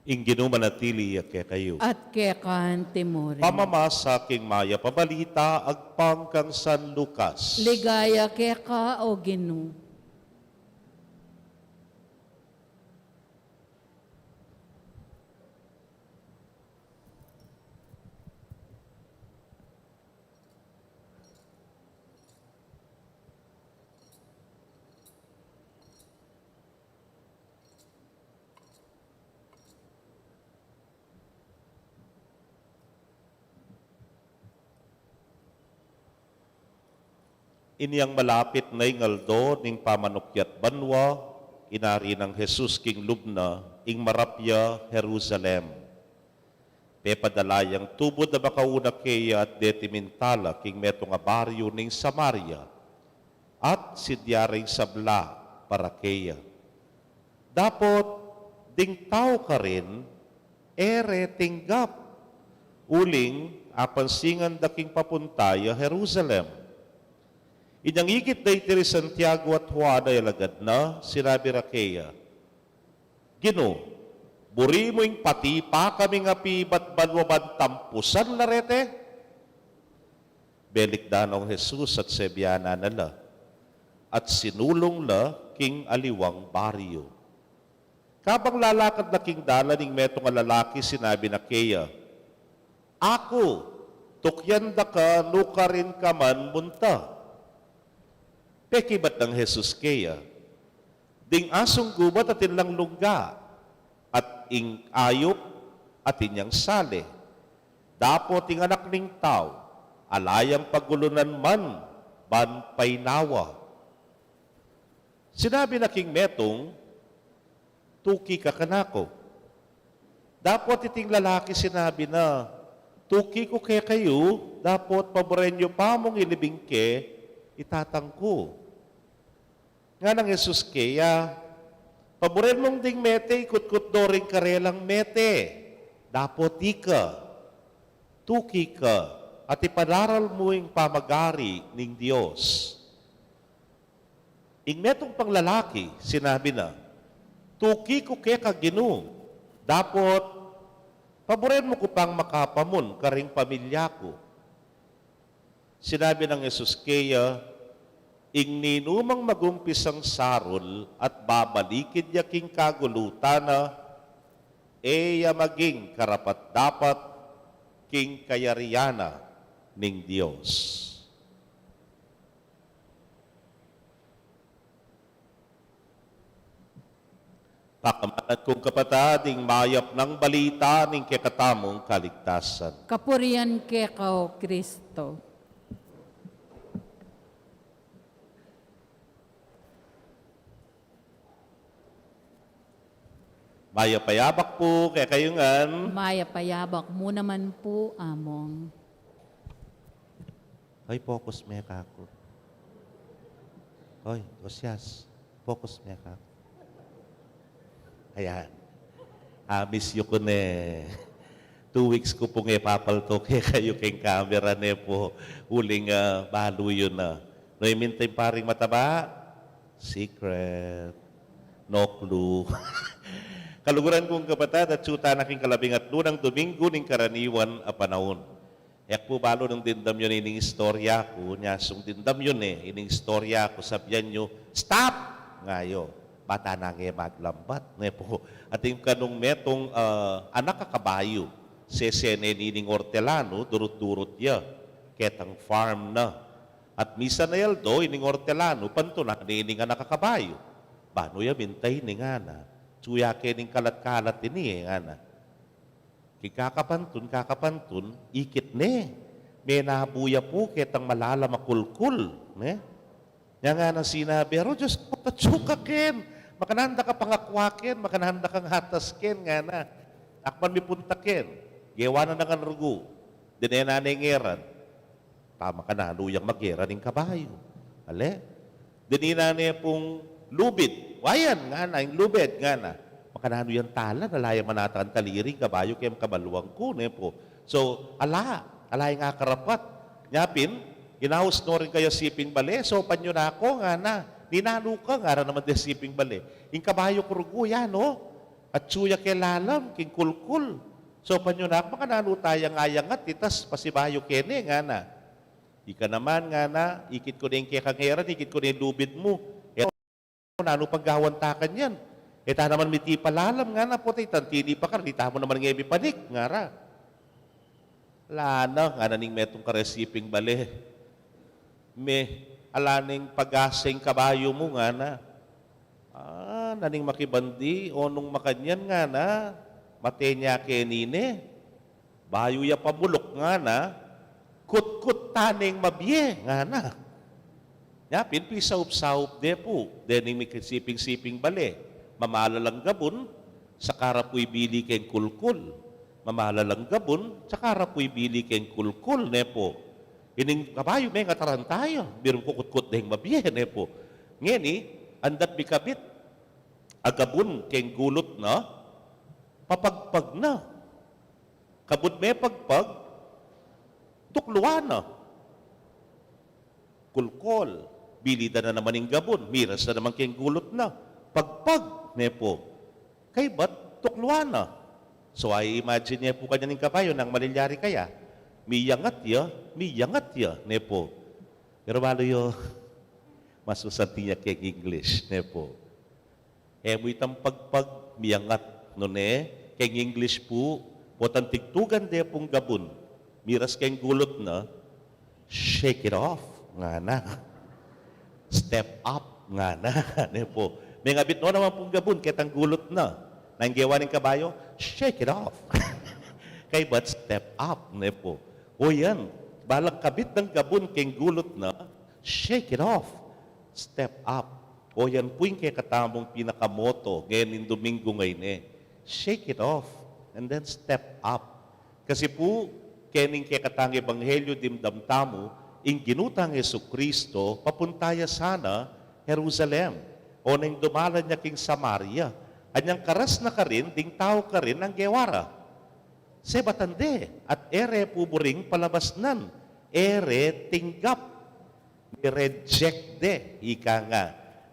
ing ginumanatili kay kayo. at kekan timuri. Pamamasa king maya pabalita agpang kang San Lucas. Ligaya keka o Ginu. Inyang malapit na ingaldo ning pamanukyat banwa, inari ng Jesus king lubna, ing marapya Jerusalem. Pepadalayang tubod na makauna kaya at detimintala king metong abaryo ning Samaria, at sidyaring sabla para kaya. Dapot, ding tao ka rin, ere tinggap, uling apansingan daking papuntaya Jerusalem. Inyang ikit na itiri Santiago at Juan ay alagad na, sinabi Rakea, Gino, buri mo yung pati pa kami nga pibat banwaban tampusan larete? Belik danong Jesus at sebyana nala, at sinulong la king aliwang baryo. Kabang lalakad na king dala ning metong lalaki, sinabi na Kea, Ako, tukyan da ka, nuka rin ka man munta. Pekibat ng Jesus kaya, ding asong gubat at inlang lungga, at ing ayop at inyang sale. Dapot ing anak ning tao, alayang pagulunan man, ban painawa. Sinabi na king metong, tuki ka kanako. Dapot iting lalaki sinabi na, tuki ko kaya kayo, dapot paborenyo pa mong ilibing ke, itatangko. Nga ng Jesus kaya, paboren mong ding mete, ikut-kut do rin karelang mete. Dapot ika, tuki ka, at ipadaral mo yung pamagari ng Diyos. Ing metong panglalaki, sinabi na, tuki ko kaya kagino, dapot, paboren mo ko pang makapamun, karing pamilya ko. Sinabi ng Jesus kaya, ing ninumang magumpisang sarol at babalikid yaking kagulutana, eya maging karapat-dapat king kayariana ning Diyos. Pakamanat kong kapatading mayap ng balita ning kekatamong kaligtasan. Kapurian keka o Kristo. Maya payabak po kaya kayungan. Maya payabak mo naman po among. Hoy, focus me kako. Hoy, osyas. Focus me kako. Ayan. Miss you ko ne. 2 weeks ko pong ipapalto kaya kayo kayong camera ne po. Uling balo yun na. No, imintay paring mataba? Secret. No clue. Kaluguran kong kapatid at suta na king kalabing at lunang Domingo ning karaniwan a panahon. Yak po balo ng dindam yun ining istorya ko, nyasong dindam yun ining istorya ko, sabyan nyo, stop! Ngayo, bata na nga maglambat. Ne po, at yung kanong metong anak kakabayo, sesene nining Hortelano, durut-durut ya, ketang farm na. At misa na yaldo, ining Hortelano, pantunan nining anak kakabayo. Bano ya bintay ni nga na. Suya kening kalat-kalat ini nga. Kakapantun, ikit ne. May nabuya po ketang malala makulkul. Ne? Nga nga nang sinabi, Diyos ko, tatsuka ken. Makananda ka pangakwaken, makananda kang hatas ken nga na. Akman mi punta ken. Gewa na nga rugo. Dinena na ngeran. Tama ka na, luyang maggeran ng kabayo. Ale? Dinina na pong lubid. Wayan nga na, yung lubid nga na. Makanano yung tala, nalaya manatan kaliring, kabayo, kayang kabaluang ko, ne po. So, alay nga karapat. Nyapin, ginahos no rin kayo siping bale, so panyo na ako nga na. Ninano ka nga naman de siping bale. Yung kabayo kurugo, yan, no? At suya kay lalam, king kulkul. So panyo na, makanano tayang ayangat, itas pasibayo kene nga na. Ika naman nga na, ikit ko na yung kekangeran, ikit ko na yung lubid mo. E nano paggawantakan yan. E ta naman miti palalam nga na po, tantili pa ka, dita mo naman ng panik, nga ra. Lana, nga naning metong karesiping bali. Alaning pagasing kabayo mo nga na. Naning makibandi, o nung makanyan nga na, matenya kenine, bayo ya pamulok nga na, kut-kut taning mabye nga na. Yapin, pisaup-saup de po, dening may siping-siping bali, mamalalang gabon, sa karapoy bili ken kulkul. Mamalalang gabon, sa karapoy bili ken kulkul, ne po. Ining kabayo may nga tarantayo, birong kukut-kut deng mabye, ne po. Ngeni, andat bikabit, agabon keng gulot na, papagpag na. Kabut may pagpag, tukluan na. Kulkol, bilida na naman yung gabon, miras na naman keng gulot na. Pagpag, nepo, kay ba't tukluan na? So ay imagine niya po kanya ng kabayo nang malilyari kaya, miyangat ya, nepo. Pero balo yo, masusanti niya keng English, nepo. Mo itang pagpag miyangat no ne, keng English po, potang tigtugan de pong gabon, miras keng gulot na, shake it off, nga na. Step up, nga na, ne po. May ngabit no naman pong gabon, ketang gulot na, nang gawa ng kabayo, shake it off. Kay ba't step up, ne po. O yan, balang kabit ng gabon keng gulot na, shake it off, step up. O yan po yung kaya katamong pinakamoto ngayon yung Domingo ngayon eh. Shake it off and then step up. Kasi po, kening kaya katang Ebanghelyo dimdamtamo, ing ginutang Jesucristo, papuntaya sana Jerusalem. O nang dumalan niya king Samaria. Anyang karas na ka rin, ding tao ka rin ang gewara. Se batande, at ere puburing palabas nan. Ere tinggap. Reject de, ika nga.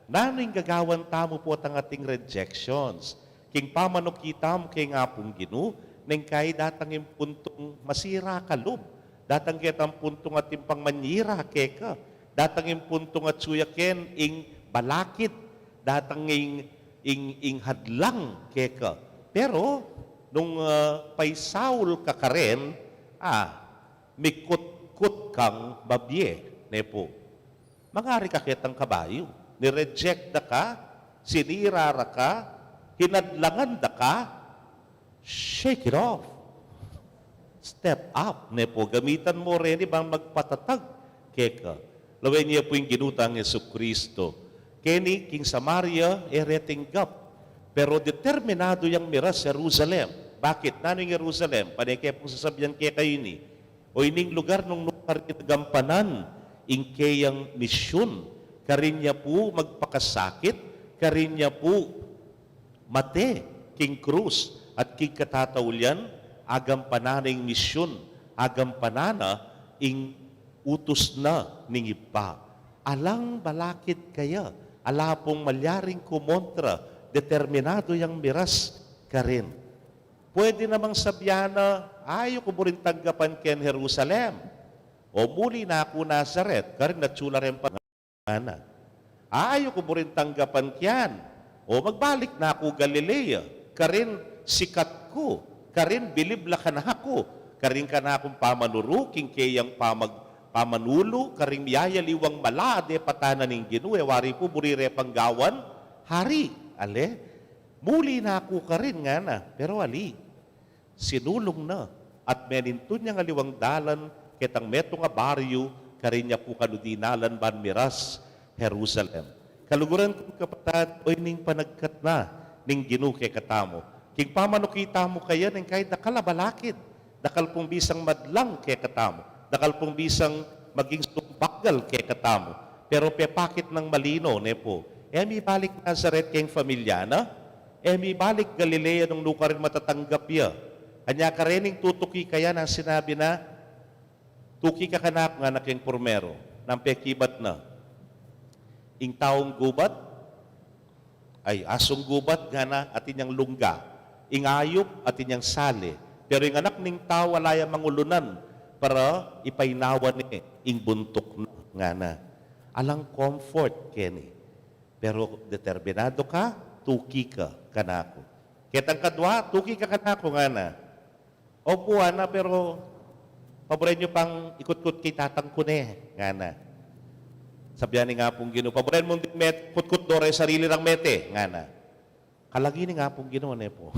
Nano'y gagawan tamo po ang ating rejections. King pamanukita mo kay nga pong ginu, nang kay datang yung puntong masira kalub. Datang kitang puntong ating pangmanyira keka. Datang yung puntong at suyaken ing balakid. Datang ing hadlang keka. Pero, nung paisaul ka ka rin, mikut-kut kang babye, nepo. Mangari ka kitang kabayo. Nireject da ka, sinirara ka, hinadlangan da ka, shake it off. Step up. Nepo, gamitan mo rin ibang magpatatag. Keka, lawin niya po yung ginutang Jesucristo. Keni, King Samaria, eretinggap. Pero determinado yung miras Jerusalem. Bakit? Nano yung Jerusalem? Panay kaya pong sasabihan kaya kayo ni. O ining lugar nung gampanan, ing kayang misyon. Karin niya po magpakasakit, karin niya po mate, king krus, at king katataulian, agam pananing misyon, agam panana, ing utos na ning iba. Alang balakid kaya, ala pong malyaring kumontra, determinado yang miras karin. Pwede namang sabyan na, ayaw ko mo rin tanggapan ken Jerusalem. O muli na ako Nazaret, karin natsula rin pa ana. Ayaw ko mo rin tanggapan kiyan. O magbalik na ako Galilea. Karin sikat ko. Karin bilibla ka na ako. Karin ka na akong pamanuro, king kayang pamanulo, karing miyayaliwang malade patanan ng Ginoo. Wari po burire panggawan, hari. Ale, muli na ako ka rin nga na. Pero ali, sinulong na. At menintun niya nga liwang dalan, ketang meto nga baryo, karinya po kanudinalan ban miras Jerusalem. Kaluguran kong kapatad, oy ning panagkat na, ning Ginoo kay katamo. King pamanukita mo kaya ning kahit nakalabalakid, dakal pong bisang madlang kay katamo, dakal pong bisang maging sumbagal kay katamo. Pero pepakit ng malino, nepo, mi balik Nazaret kayong familyana, mi balik Galilea nung luka rin matatanggap ya. Anya ka rin tutuki kaya na sinabi na, tuki ka kanak nga naking pormero, nang pekibat na. Ing taong gubat, ay asong gubat nga na at inyang lungga, ingayop at inyang sali. Pero yung anak ning tao walaya mangulunan para ipainawan ni ing buntok na nga na. Alang comfort, Kenny. Pero determinado ka, tuki ka kanako. Ketang kadwa, tuki ka kanako nga na. Opo, ana, pero paborin nyo pang ikot-kot kay tatang ko nga na. Sabihan ni nga pong Ginoo, paborin mong kut-kut dore sarili ng mete, nga na. Kalagi ni nga pong Ginoo, po.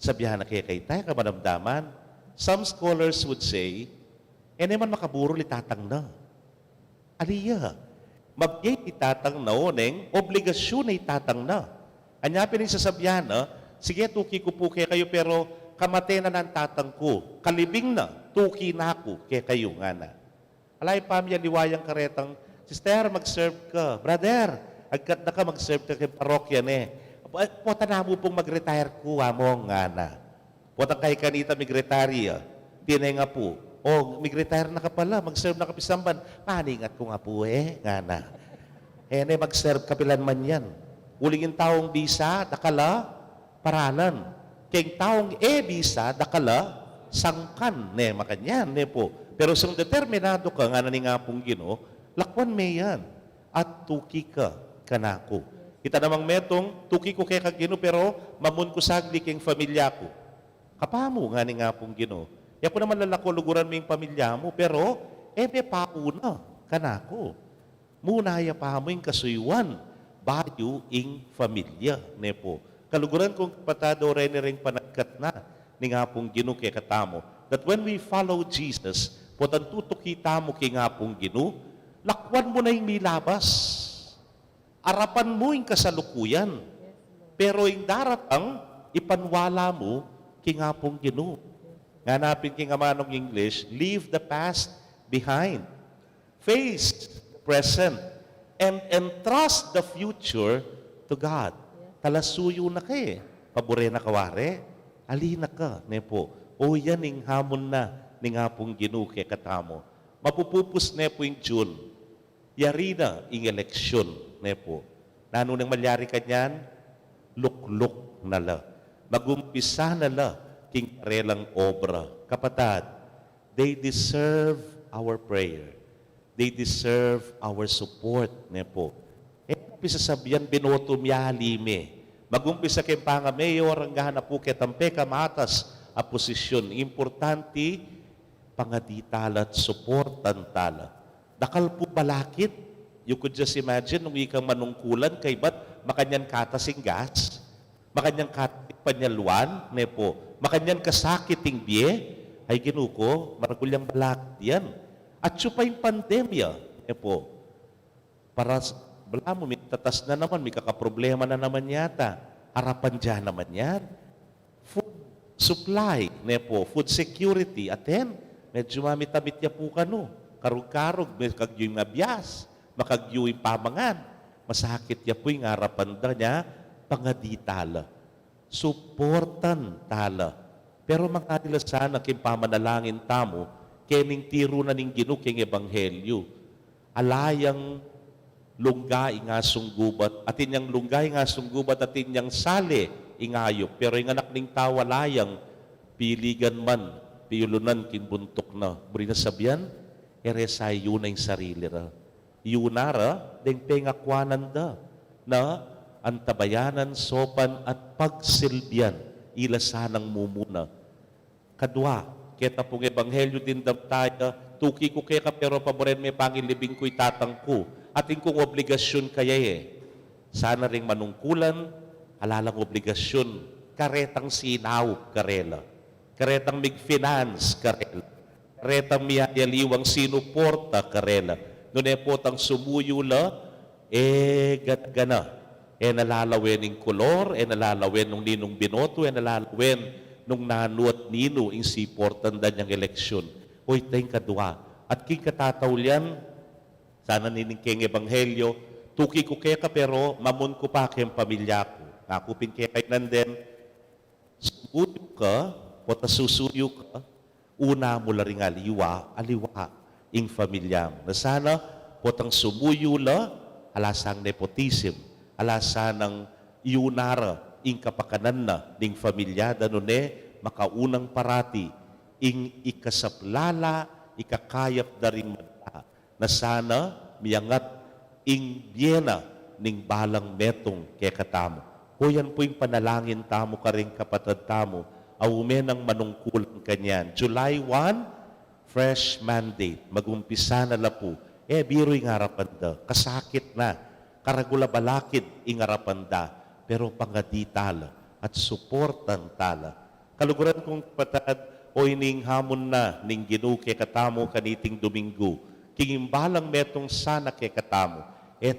Sabihan na kaya kay tayo ka manamdaman. Some scholars would say, man makaburo li tatang na. Aliya, mabiyay itatang na oneng, obligasyon na itatang na. Anya sasabihan na, sige, tuki ko po kaya kayo, pero kamate na ng tatang ko, kalibing na, tuki na ako kaya kayo nga na. Alay pamilya liwayang karetang, sister, mag-serve ka. Brother, agkat na ka mag-serve ka kay parokya Pota na mo pong mag-retire ko, mo nga na. Pota kay kanita mig-retire, tinay nga po. Mig-retire na ka pala, mag-serve na kapisamban. Paningat ko nga po nga na. Mag-serve kapilan man yan. Uling yung taong bisa, dakala, paralan. Kaya taong bisa, dakala, sangkan, makanyan, po. Pero sang determinado ka, nga na ni nga pong Ginoo, lakwan may yan. At tuki ka, kanako. Kita namang metong, tuki ko kaya kagino, pero mamun ko sagli keng pamilya ko. Kapamo nga ni nga pong Ginoo. Kaya ko naman lalako, luguran mo yung pamilya mo, pero, may pauna, kanako. Muna ya pa mo yung kasuyuan, bayo ing pamilya, po. Kaluguran kong patado rin panagkat na, ni nga pong Ginoo kaya katamo. That when we follow Jesus, potan tutukita mo kay nga pong Ginoo, lakwan mo na yung milabas. Arapan mo yung kasalukuyan. Pero yung daratang, ipanwala mo kay nga pong Ginoo. Nganapin kay nga manong English, leave the past behind. Face the present. And entrust the future to God. Talasuyo na ka Pabore na kaware. Alina ka, po. Yan yung hamon na ni nga pong Ginoo kay katamo. Mapupupus po yung June. Yari na yung eleksyon, po. Nano nang malyari kanyan, lukluk na la. Magumpisa na la, king karelang obra. Kapatad, they deserve our prayer. They deserve our support, po. Umpisa sabihan, binoto miyalime. Magumpisa kay panga mayor, ang gahanap po ketampe kamatas a posisyon. Importante, pangaditalat, supportan tala. Dakal po balakit. You could just imagine, nung ikang manungkulan, kay ba't makanyan katasing gas? Makanyan katasing panyalwan? Po. Makanyan kasakiting biye? Ay ginuko, maragulyang balakit yan. At siya pa yung pandemya. Po. Para bala mo, may tatas na naman, may kakaproblema na naman yata. Harapan dyan naman yan. Food supply, po. Food security. Aten, medyo mamit-amit ya po ka, Karug-karug, may kagyoy nga biyas, makagyoy pamangan. Masakit ya po yung harapan da niya, pangaditala. Suportan tala. Pero mga nila sana kin pamanalangin tamo, kening tiro na ning Ginoo king ebanghelyo. Alayang lunggay nga sunggubat, atin yang lunggay nga sunggubat, atin yang sali ingayop. Pero yung anak ning tao alayang piligan man, piyulunan kinbuntok na. Buri na sabihan, eresay yun na yung sarili ra. Yunara, deng pengakwanan da, na antabayanan, sopan at pagsilbian, ilasanang mumuna. Kadwa, kita pong ebanghelyo din tayo, tuki ko kaya ka pero paboren may pangilibing ko'y tatang ko, ating kong obligasyon kaya Sana ring manungkulan, halalang obligasyon, karetang sinaw, karela. Karetang mig-finance, karela. Karetang miyayaliwang sinuporta, karela. Noon po tang sumuyo la, gana. Nalalawin ng kolor, nalalawin ng ninong binoto, nalalawin nung nanu at nino in siportan da niyang eleksyon. Hoy, tayong kadwa. At king katatawlian, sana niningking ebanghelyo, tuki ko kaya ka pero mamun ko pa kayang pamilya ko. Nakupin kaya kayo nanden, susuyo ka, pota susuyo ka, una mo la ring aliwa, ing pamilya mo. Na sana, potang sumuyo la, alasang nepotism, alasan ng iunara ing kapakanan na ning familyada no ne makaunang parati ing ikasaplala ikakayap da rin mata na sana miyangat ing biyena ning balang metong kekatamo. O yan po yung panalangin tamo ka rin kapatid tamo, awumen ang manungkulan kanyan. July 1, fresh mandate, magumpisa na la po. Biro yung harapan da, kasakit na, karagula balakid yung harapan da, pero pangaditala at suportan tala. Kaluguran kong kapatid, o ining hamon na ning ginuke katamo kaniting Domingo, king imbalang metong sana ke katamo,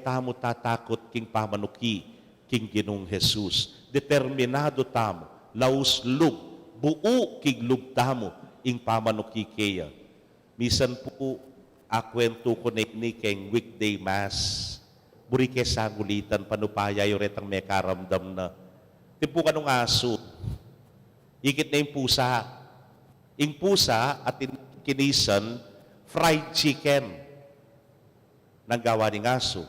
tamo tatakot king pamanuki, king Ginong Jesus. Determinado tamo, lauslub, buo king lubtamo, ing pamanuki kaya. Misan po, akwento ko na ini keng weekday mass, buri ke sagulitan, panupaya yung retang may karamdam na. Tipo ka nung aso, ikit na yung pusa. Yung pusa at kinisan, fried chicken, nang gawa ng aso.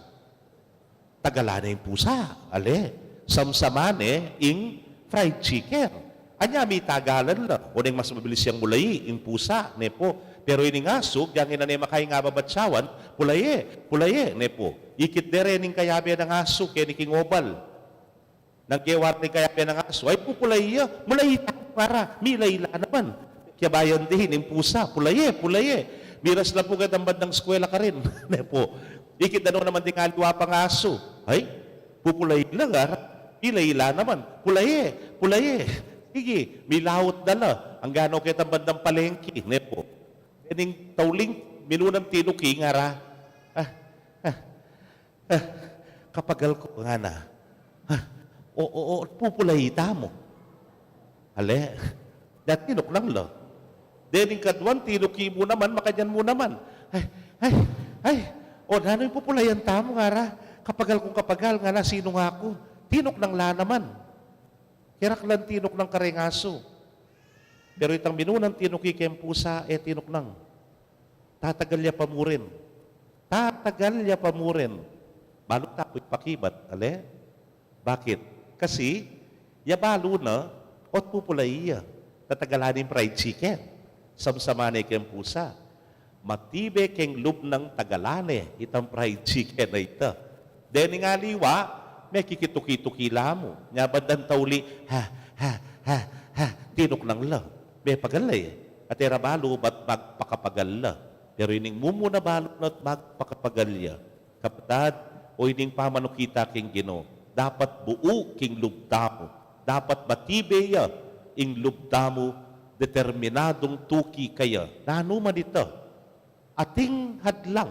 Tagala na yung pusa. Ale, samsamane ing fried chicken. Anya, may tagalan lang. O mas mabilis yung mulay, yung pusa, nepo. Pero yung aso, yung ina na makain nga babatsawan, pulaye, nepo. Ikit dere ning kayabe ng aso, kaya ni King Obal. Nagkewar ni kayabe ng aso, ay pupulay mulay para, milayla naman. Kaya bayan din, yung pusa, pulaye. Miras lang po ang bandang eskwela ka rin, nepo. Ikit na naman din aliwa pang aso. Ay, pupulay lang ilayla naman. Pulaye. Sige, may lahot dala. Ang gano kitang bandang palengki, nepo. Kaning tauling, minunang tinuki nga kapagal ko nga na. Pupulay mo. Ale, dati tinuk lang lo. Dening kadwan, tinuki mo naman, makadyan mo naman. Ano yung pupulayan tamo nga kapagal nga na, sino nga ako? Tinok ng la naman. Kiraklan tinok ng karengaso. Pero itang minunang tinuki kayong pusa, tinok ng. Tatagal niya pa mo rin. Balot tapo'y pakibat, ale? Bakit? Kasi, yabalo na, ot pupulaiya. Tatagalanin fried chicken. Samsamane kayong pusa. Matibe keng lub ng tagalane, itang fried chicken na ito. Deni nga liwa, may kikituki-tukila mo. Nya bandan tauli, tinok ng la. May pagalay. At erabalo, ba't magpakapagala? Pero ining mumuna balot na't magpakapagalya. Kapatad, o ining pamanukita king Gino, dapat buo king lubdamo. Dapat matibe ya, ing lubdamo, determinadong tuki kaya. Nano man ito? Ating hadlang,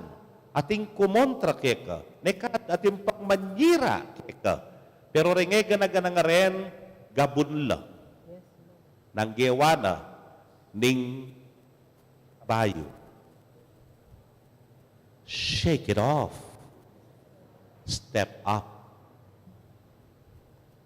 ating kumontra keka, nekat ating pangmanyira keka. Pero rengega na ganang ren, gabunla. Nang gewana, ning bayo. Shake it off. Step up.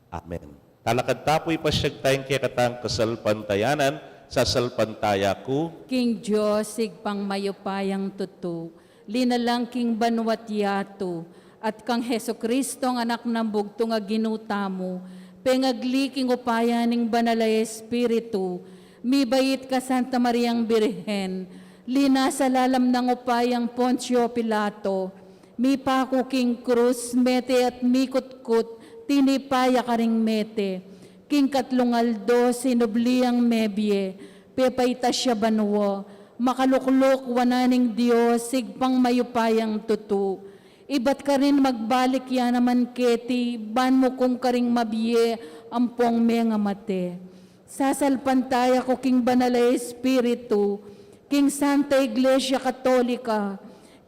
Amen. Talakad tapoy pasyag tayong kekatang kasalpantayanan, sa salpantaya ko, King Josig pang mayupayang tutu, linalang King Banwat Yato, at kang Heso Kristo ang anak ng bugto nga ginuta mo, pengagli King upayaning banalay Espiritu, mibayit ka Santa Mariang Birhen, lina sa lalam ng upayang Poncio Pilato, mi pako King Cruz, mete at mikutkut, tinipaya ka ring mete, King Katlungaldo, sinubliang mebye, pepayta siya banwo, makaluklok wananing Diyos, sigpang mayupayang tutu. Ibat ka rin magbalik ya naman keti, ban mo kung karing mabye, ampong menga mate. Sasalpantaya ko King Banalay Espiritu, King Santa Iglesia Katolika,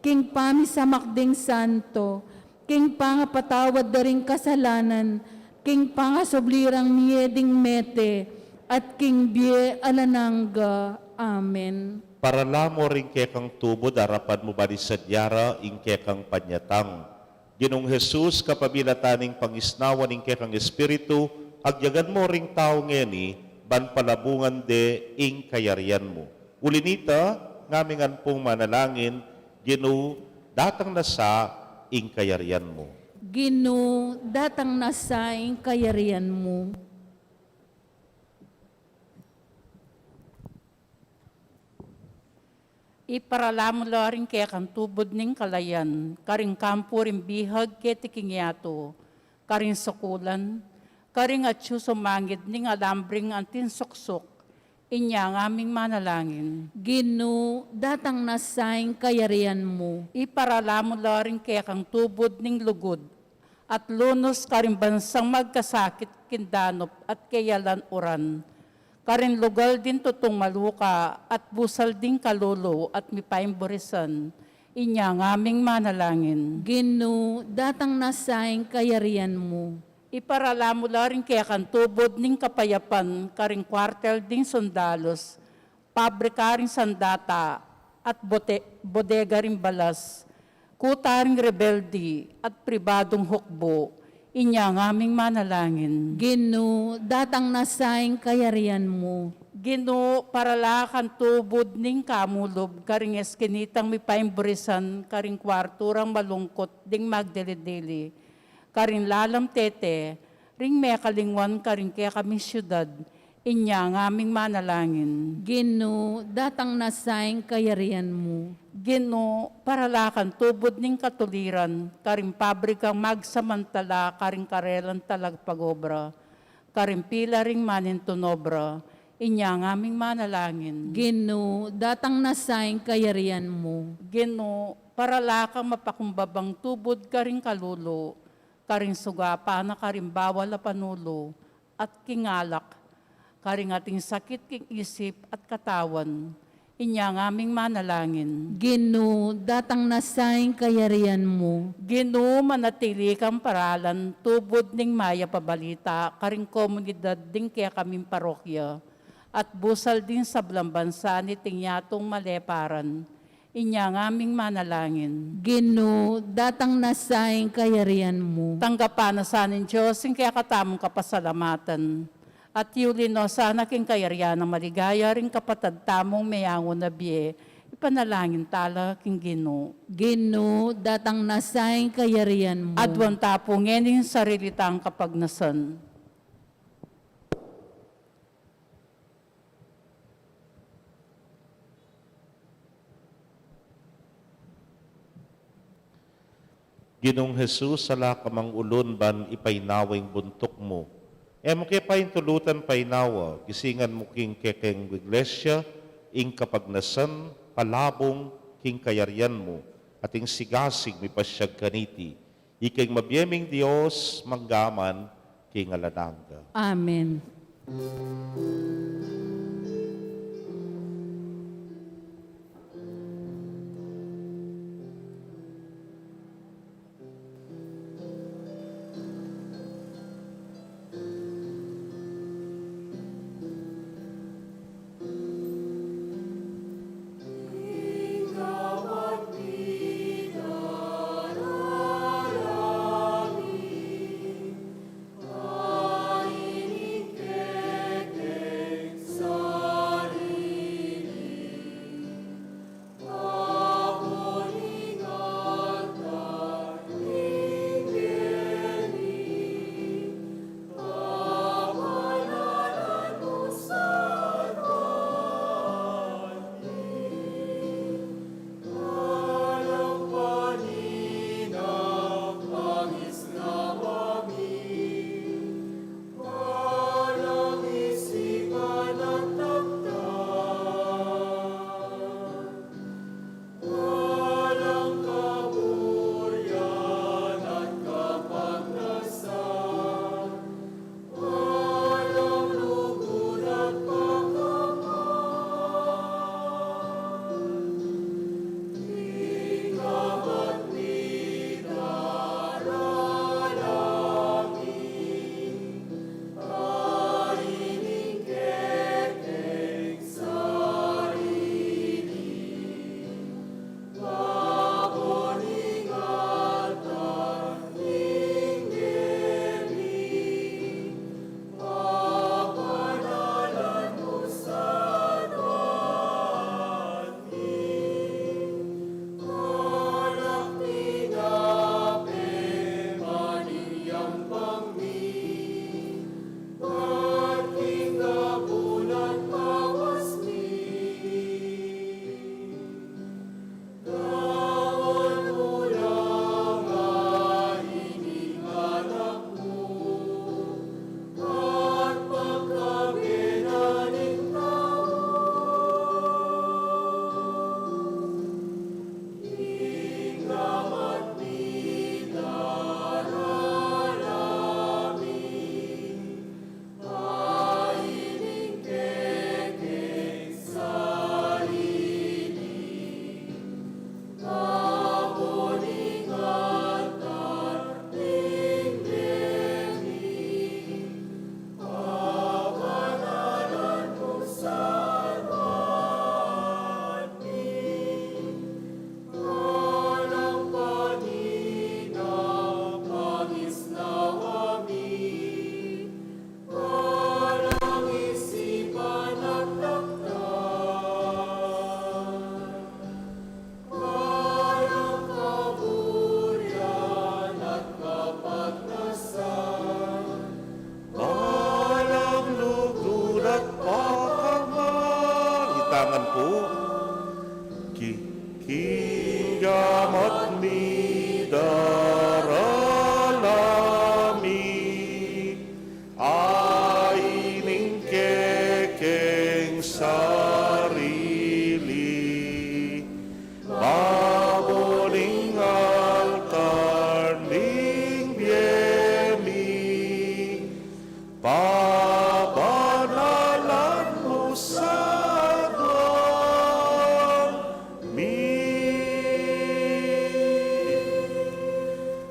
King Pamisamakding Santo, King Pangapatawad daring kasalanan, King pangasoblirang mieding mete, at King Bie alanangga. Amen. para lamo rin kekang tubo, darapan mo ba ni sadyara, ing kekang panyatang. Ginong Jesus, kapabilataning pangisnawan ing kekang Espiritu, agyagan mo ring tao ngeni, ban palabungan de ing kayarian mo. Ulinita, ngamingan pong manalangin, Gino, datang na sa ing kayarian mo. Ginoo, datang nasaing kayarian mo. Iparalamo la rin kaya kan tubod ning kalayan, karing kampo rin bihag keti kingyato, karing sukulan, karing atsu sumangid ning alambring antin suksok, inya ng aming manalangin. Ginoo, datang nasaing kayarian mo. Iparalamo la rin kaya kang tubod ning lugod, at lunos karing bansang magkasakit kindanop at kayalan uran. Karin lugal din tutong maluka at busal din kalolo at mipaimborisan. Inya ng aming manalangin. Ginoo, datang nasaing kayarian mo. Iparalamo la rin kaya kan tubod ning kapayapan, karing kwartel ding sundalos, pabrika rin sandata, at bodega rin balas, kuta rin rebeldi, at pribadong hukbo, inya ng aming manalangin. Ginoo, datang nasaing kayarian mo. Ginoo, paralakan tubod ning kamulob, karing eskinitang mipaimburisan, karing kwarturang malungkot ding magdilidili, karing lalam tete, ring mekalingwan karing kaya kami syudad, inya ng aming manalangin. Ginoo, datang nasaing kayarian mo. Ginoo, paralakan tubod ning katuliran, karing pabrikang magsamantala, karing karelan talagpagobra, karing pila ring manintunobra, inya ng aming manalangin. Ginoo, datang nasaing kayarian mo. Ginoo, paralakang mapakumbabang tubod karing kalulo, karing sugapa na karing bawal na panulo, at kingalak, karing ating sakit king isip at katawan, inya ng aming manalangin. Ginoo, datang nasaing kayarian mo. Ginoo, manatili kang paralan, tubod ning maya pabalita, karing komunidad ding kaya kaming parokya, at busal din sa bansa ni tingyatong maleparan, inya ng aming manalangin. Ginoo, datang nasaing kayarian mo. Tanggapan na sa nin Diyos, yung kaya katamong kapasalamatan. At yuli no, sana king kayaryan ng maligaya rin kapatad tamong mayango na biye, ipanalangin tala king Ginoo. Ginoo, datang nasaing kayarian mo. Adwan tapo ngening sarilitang kapagnasan. Ginong Jesus, sala kamang ulon ban ipainawing buntok mo. Emo kaya paintulutan painawa, gisingan mo king kekeng iglesia, ing kapagnasan, palabong king kayaryan mo, ating sigasig mi pasyag kaniti. Iking mabiyeming Diyos, manggaman, king alananga. Amen.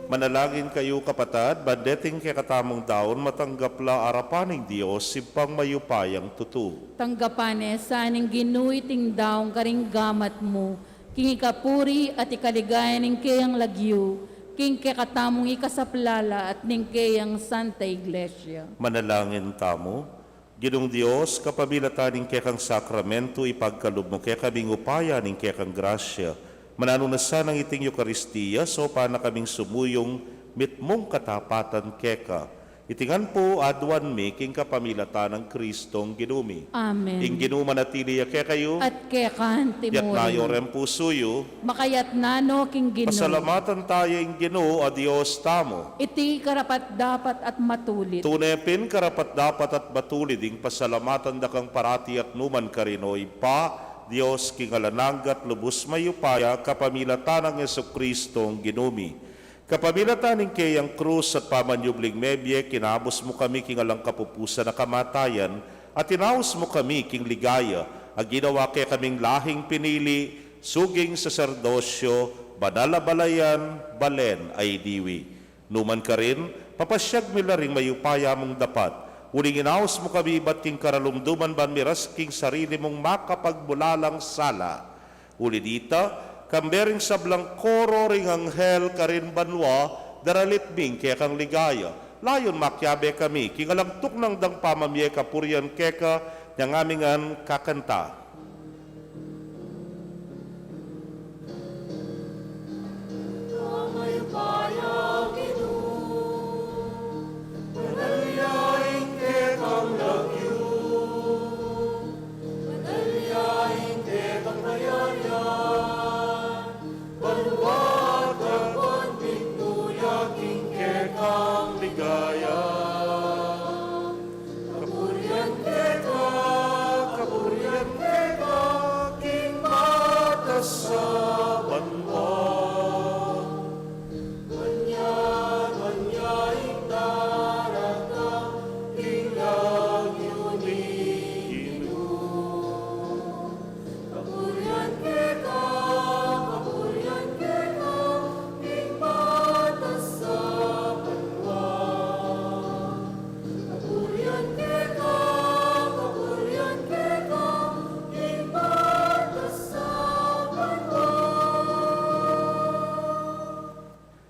Manalangin kayo kapatad, bandeting kay katamong daon, matanggap la arapaning Diyos, sipang mayupayang tutu. Tanggapane saning ginuiting daong karing gamat mo, king ikapuri at ikaligayan ning kayang lagyo, king kakatamong ikasaplala at ning kayang Santa Iglesia. Manalangin tamo, Ginong Diyos, kapamilataning kekang sakramento, ipagkaloob mo kaya kaming upaya ning kekang grasya. Mananunasan ng iting Eukaristiya, so paana kaming sumuyong mitmong katapatan keka. Itingan po adwan mi king kapamilatan ng Kristong ginumi. Amen. Ing ginumanatili kaya kayo, At kekan yat nayo timuri. rem pusuyo, Makayat nano king Ginoo. pasalamatan tayo ing Ginoo a Diyos tamo. Iti karapat dapat at matulit. Tunepin karapat dapat at batulid ing pasalamatan da kang parati at numan karinoy pa, Diyos king alananggat lubos mayupaya kapamilatan ng Jesucristong ginumi. Kapamilatan ning kayang krus at pamanyubling mebye, kinabos mo kami king alang kapupusa na kamatayan, at tinaos mo kami king ligaya, ang ginawa kay kaming lahing pinili, suging saserdosyo, banalabalayan, balen ay diwi. Numan ka rin, papasyag mila ring mayupaya mong dapat. Uling inaos mo kami ba't king karalumduman ban miras king sarili mong makapagbulalang sala. Uli dita, kambering sablang koro ring anghel karin banwa, daralit bing kaya kang ligaya. Layon makyabe kami, king alamtok ng dang pamamye kapurian keka, niyang amingan kakanta.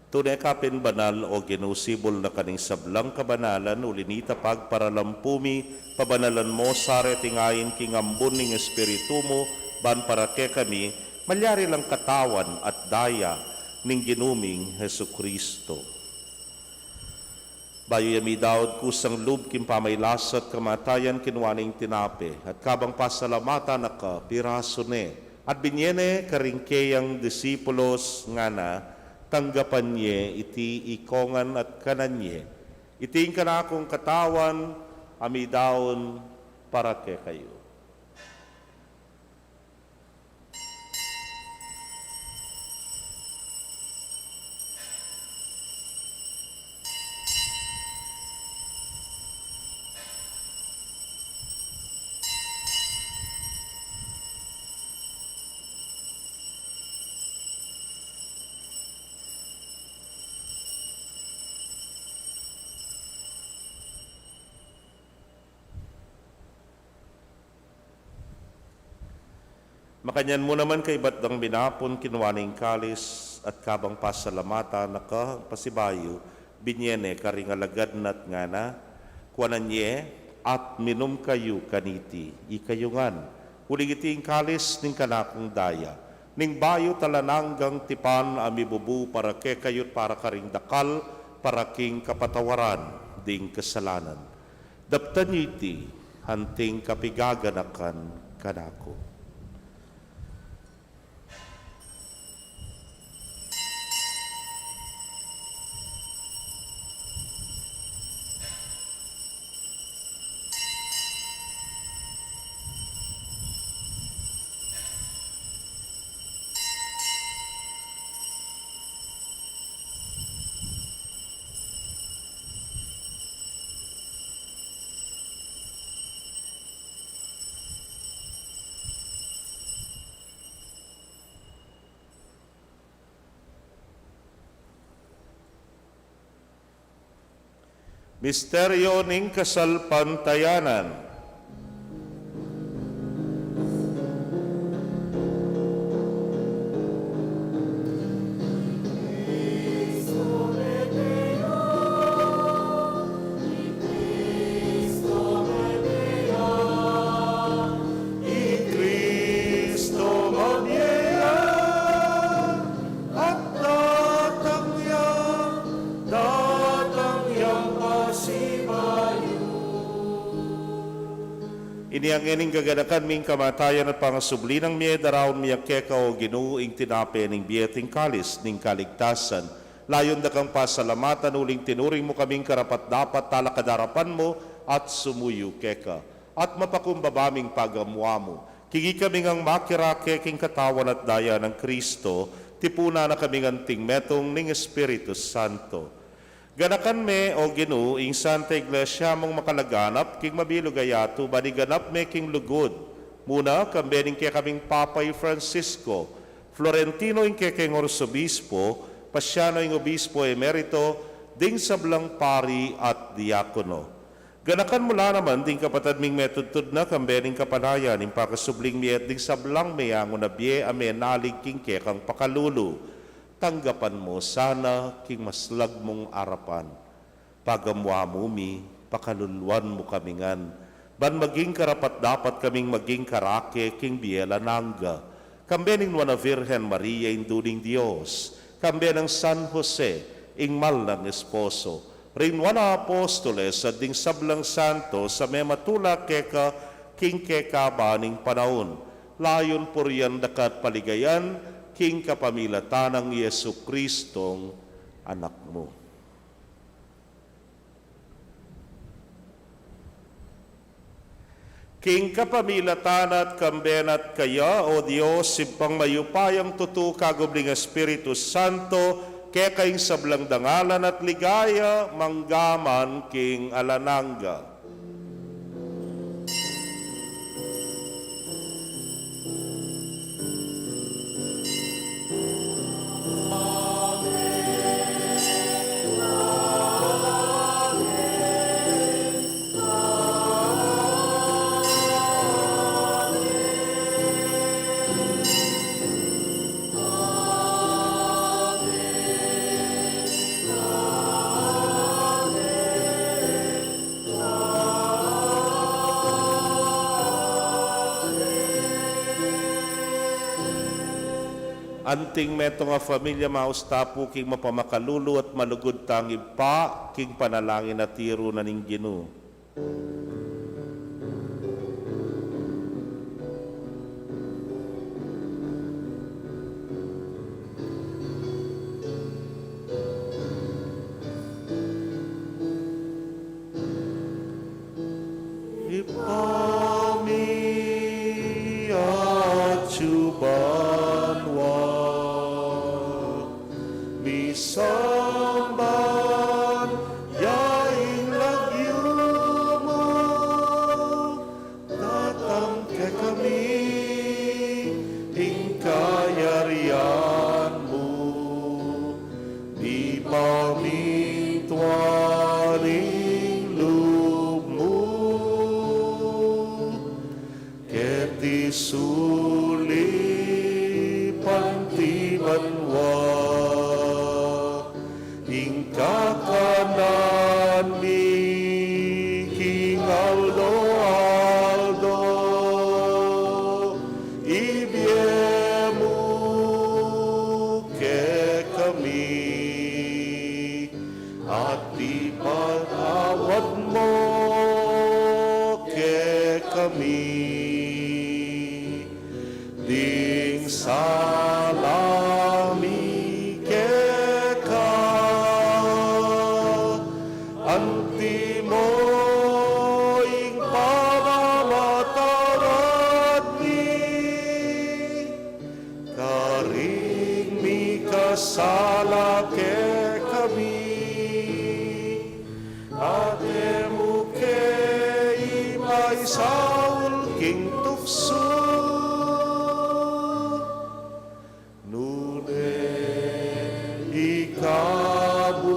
Tunay kapin banal o ginusibol na kaning sablang kabanalan, ulinita pagparalampumi, pabanalan mo, sare tingayin kingambun ning espiritu mo, ban para ke kami, malyari lang katawan at daya ning ginuming Hesu Kristo. Bayo yami daod kusang lub kim pamaylasat kamatayan kinwaning tinape, at kabang pasalamatan naka piraso ne, at binyene karingkeyang disipulos nga na, tanggapan niye iti ikongan at kananye. Iting kanakong katawan, amidaon para ke kayo. Makanyan mo naman kay batdang binapon kinwaning kalis at kabang pasalamata naka pasibayo binyene karingalagad nat ngana kuananye at minum kayo kaniti ikayungan huling iting kalis ning kanakong daya ning bayo talananggang tipan amibubu para ke kayot para karing dakal para king kapatawaran ding kasalanan daptan iti hanting kapigaganakan kanako. Misteryo ning kasalpantayanan. Kristo magyeya at datangyang pasibayo. Iniangening gaganakan ming kamatayan at pangasubli ng miye darawon miyak keka o ginuing tinape ning biyeting kalis ning kaligtasan. Layon da kang pasalamatan uling tinuring mo kaming karapat dapat talakadarapan mo at sumuyo keka. At mapakumbabaming pagamwa mo. Kigi kami ngang makirake king katawan at daya ng Kristo, tipuna na kami nganting metong ning Espiritu Santo. Ganakan me o Ginu ing Santa Iglesia mong makalaganap king mabilugayato baniganap me king lugod. Muna kambening kaya kaming Papay Francisco, Florentino ing kekeng Orsobispo, Pasyano ing Obispo Emerito, ding sablang pari at diakono. Ganakan mula naman ding kapatad ming metudtud na kambening kapanayan ing pakasubling miet ding sablang mayango na biye ame nalig king kekang pakalulu. Tanggapan mo sana king maslag mong arapan. Pagamwa mo mi, pakaluluan mo kamingan. Ban maging karapat dapat kaming maging karake king biela nangga. Kambening nuana Virgen Maria induling Dios. Kambenang San Jose ing mal ng esposo. Rinwana apostoles at ding sablang santo sa may matula keka king keka baning panahon. Layon puriyan dakat paligayan king kapamilatan ng Yesu Kristong anak mo. King kapamilatan at kambenat kaya o Diyos simpang mayupayang tutu kagubling Espiritu Santo kaya kaing sablang dangalan at ligaya, manggaman king alananga. Anting meto nga familia maustapo king mapamakalulu at malugod tangib pa king panalangin at tiro na ning Ginu. Ipami at subanwa Samban yaing lagyo mo datang ke kami ing kayarian mo di pamintuaning loob mo keti suli pantibanwa kakanan ni King Aldo ibiemu ke kami at ipatawad mo ke kami ding salami Antimo ing pamamatarad mi karing mi kasala ke kami ate mo ke imay saul king tukso nune ikabuski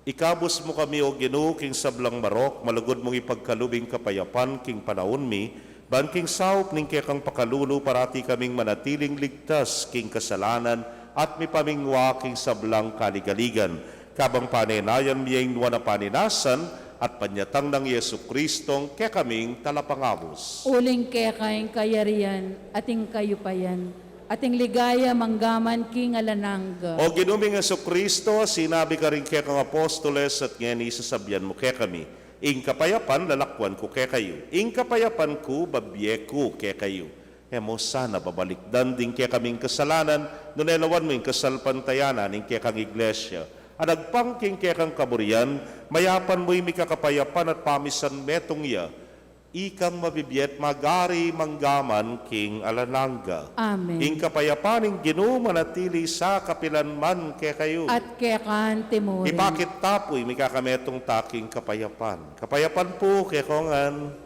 Ikabos mo kami o Ginoo king sablang marok, malugod mong ipagkalubing kapayapan king panahon mi, ban king saup ning kekang pakalulu parati kaming manatiling ligtas king kasalanan at mi pamingwa king sablang kaligaligan. Kabang panenayan miyang nuwa na paninasan at panyatang ng Yesu Kristong kaya kaming talapangabos. Uling kekaing kayarian, ating kayupayan, ating ligaya manggaman king alananga. O ginuming Yesu Kristo, sinabi ka rin kaya kang apostoles at ngeni sasabyan mo kaya kami. Ing kapayapan, lalakwan ko kaya kayo. Ing kapayapan ko, babye ko kaya kayo. Mo sana babalikdan din kaya kaming kasalanan, nunelawan mo yung kasalpantayanan ng kaya kang iglesia. Anagpangking kaya kang kaburian, mayapan mo'y mikakapayapan at pamisan metong iya, ikang mabibiyet magari manggaman king alananga. Amen. Ing kapayapaning Ginoo manatili sa kapilanman kaya kayo. At kekan timurin. Ipakit tapoy mikakametong taking kapayapan. Kapayapan po kaya kongan.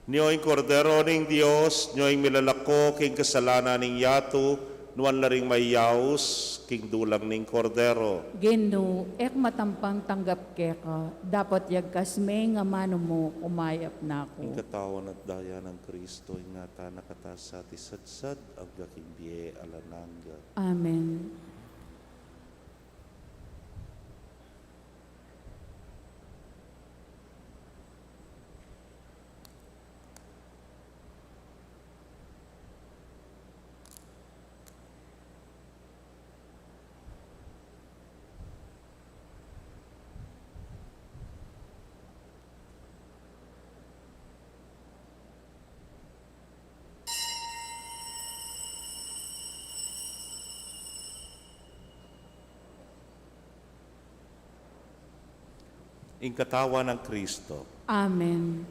Niyo'y kordero ning Dios, niyo'y milalako king kasalanan ning yato, nuan laring mayaus king dulang ning kordero. Gino, ek matampang tanggap keka, dapat yagkas may nga mano mo, umayap na Ing ako. katawan at daya ng Kristo, ingata nakatasa ti sadsad, agga king biye alananga. Amen. Ing katawan ng Kristo, Amen.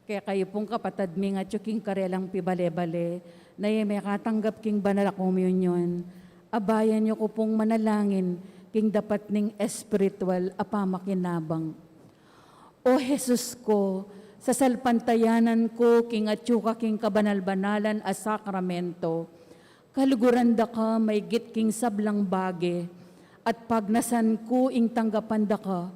Kaya kayo pong kapatad mi nga tsuking karelang pibale-bale, na may katanggap king banal communion, abayan niyo ko pong manalangin, king dapat ning espiritual apamakinabang. O Jesus ko, sa salpantayanan ko, king atsuka king kabanal-banalan a sakramento, kaluguran da ka may git king sablang bage, at pagnasan ko ing tanggapan da ka,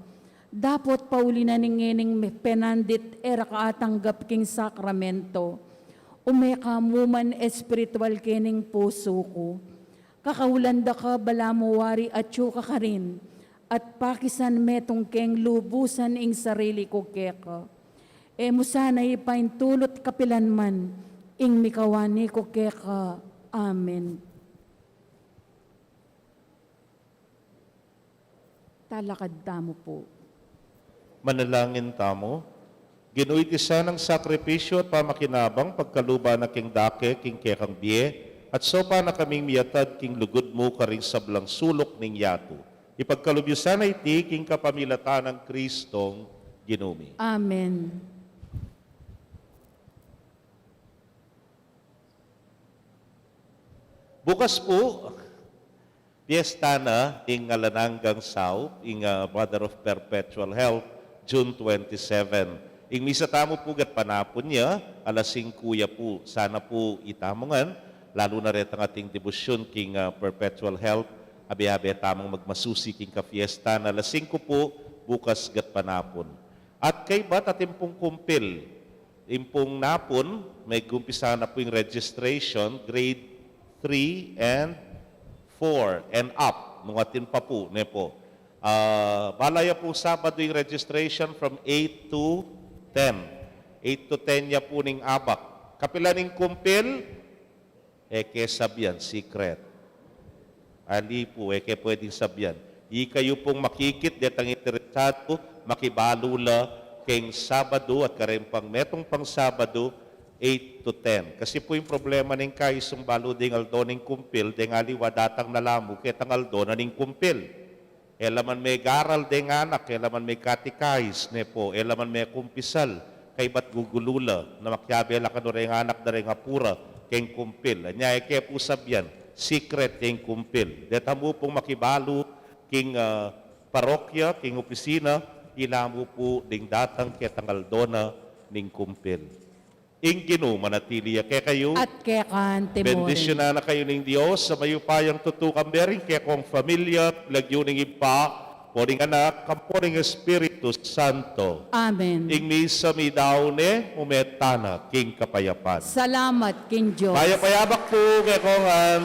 dapot pauli na ningining penandit era kaatanggap king sakramento, umekamuman espiritual kening puso ko, kakawulanda ka balamuwari at syuka ka rin, at pakisan metong keng lubusan ing sarili ko keka. E mo sana ipaintulot kapilan man, ing mikawani ko keka. Amen. Talakad tamo po. Manalangin tamo. Ginoy ti ng sakripisyo at pamakinabang pagkaluba na king dake, king kekang biye, at sopa na kaming miyatad king lugod mo karing sablang sulok ning yato. Ipagkalubyo sana iti king kapamilatan ng Kristong ginumi. Amen. Bukas po, piyesta na ing Alananggang South, ing Mother of Perpetual Health, June 27. Ing misa tamo po gat panapon niya, alas 5 ya po, sana po itamongan, lalo na rin ang ating debosyon king Perpetual Health, abi-abi tamang magmasusi king ka-fiesta na alas 5 po, bukas gat panapon. At kay ba't atimpong kumpil, impong napon, may gumpisa na po yung registration, grade 3 and 4 and up, nung atin pa po, ne po. Balaya po Sabado yung registration from 8 to 10. 8 to 10 ya po ning abak. Kapilaning kumpil, eke sabyan, secret. Ali po, eke pwedeng sabyan. Di kayo pong makikit, detang interesado, makibalula keng Sabado at karempang metong pang Sabado, 8 to 10. Kasi po yung problema ng kaisong balo ding aldo ng kumpil, ding aliwa datang nalamu, ketang aldo na ning kumpil. Elaman may garal ding anak, elaman may katikais, ne po, elaman may kumpisal, kay ba't gugulula, na makyabe lakano rin anak na rin apura, keng kumpil. Anya, kaya po sabyan, secret keng kumpil. Deta mo pong makibalo, king parokya, king opisina, ilamu po ding datang ketang aldo na ning kumpil. Ingkino manatili kaya kayo. At kaya kante mo rin. Bendisyon na kayo ng Diyos sa mayupayang tutukang bering kaya kong familia, lagyo ng ipa, poring anak, kamporing Espiritu Santo. Amen. Ing misa mi daune, umetana, king kapayapan. Salamat, King Diyos. Payapayabak po kaya kongan.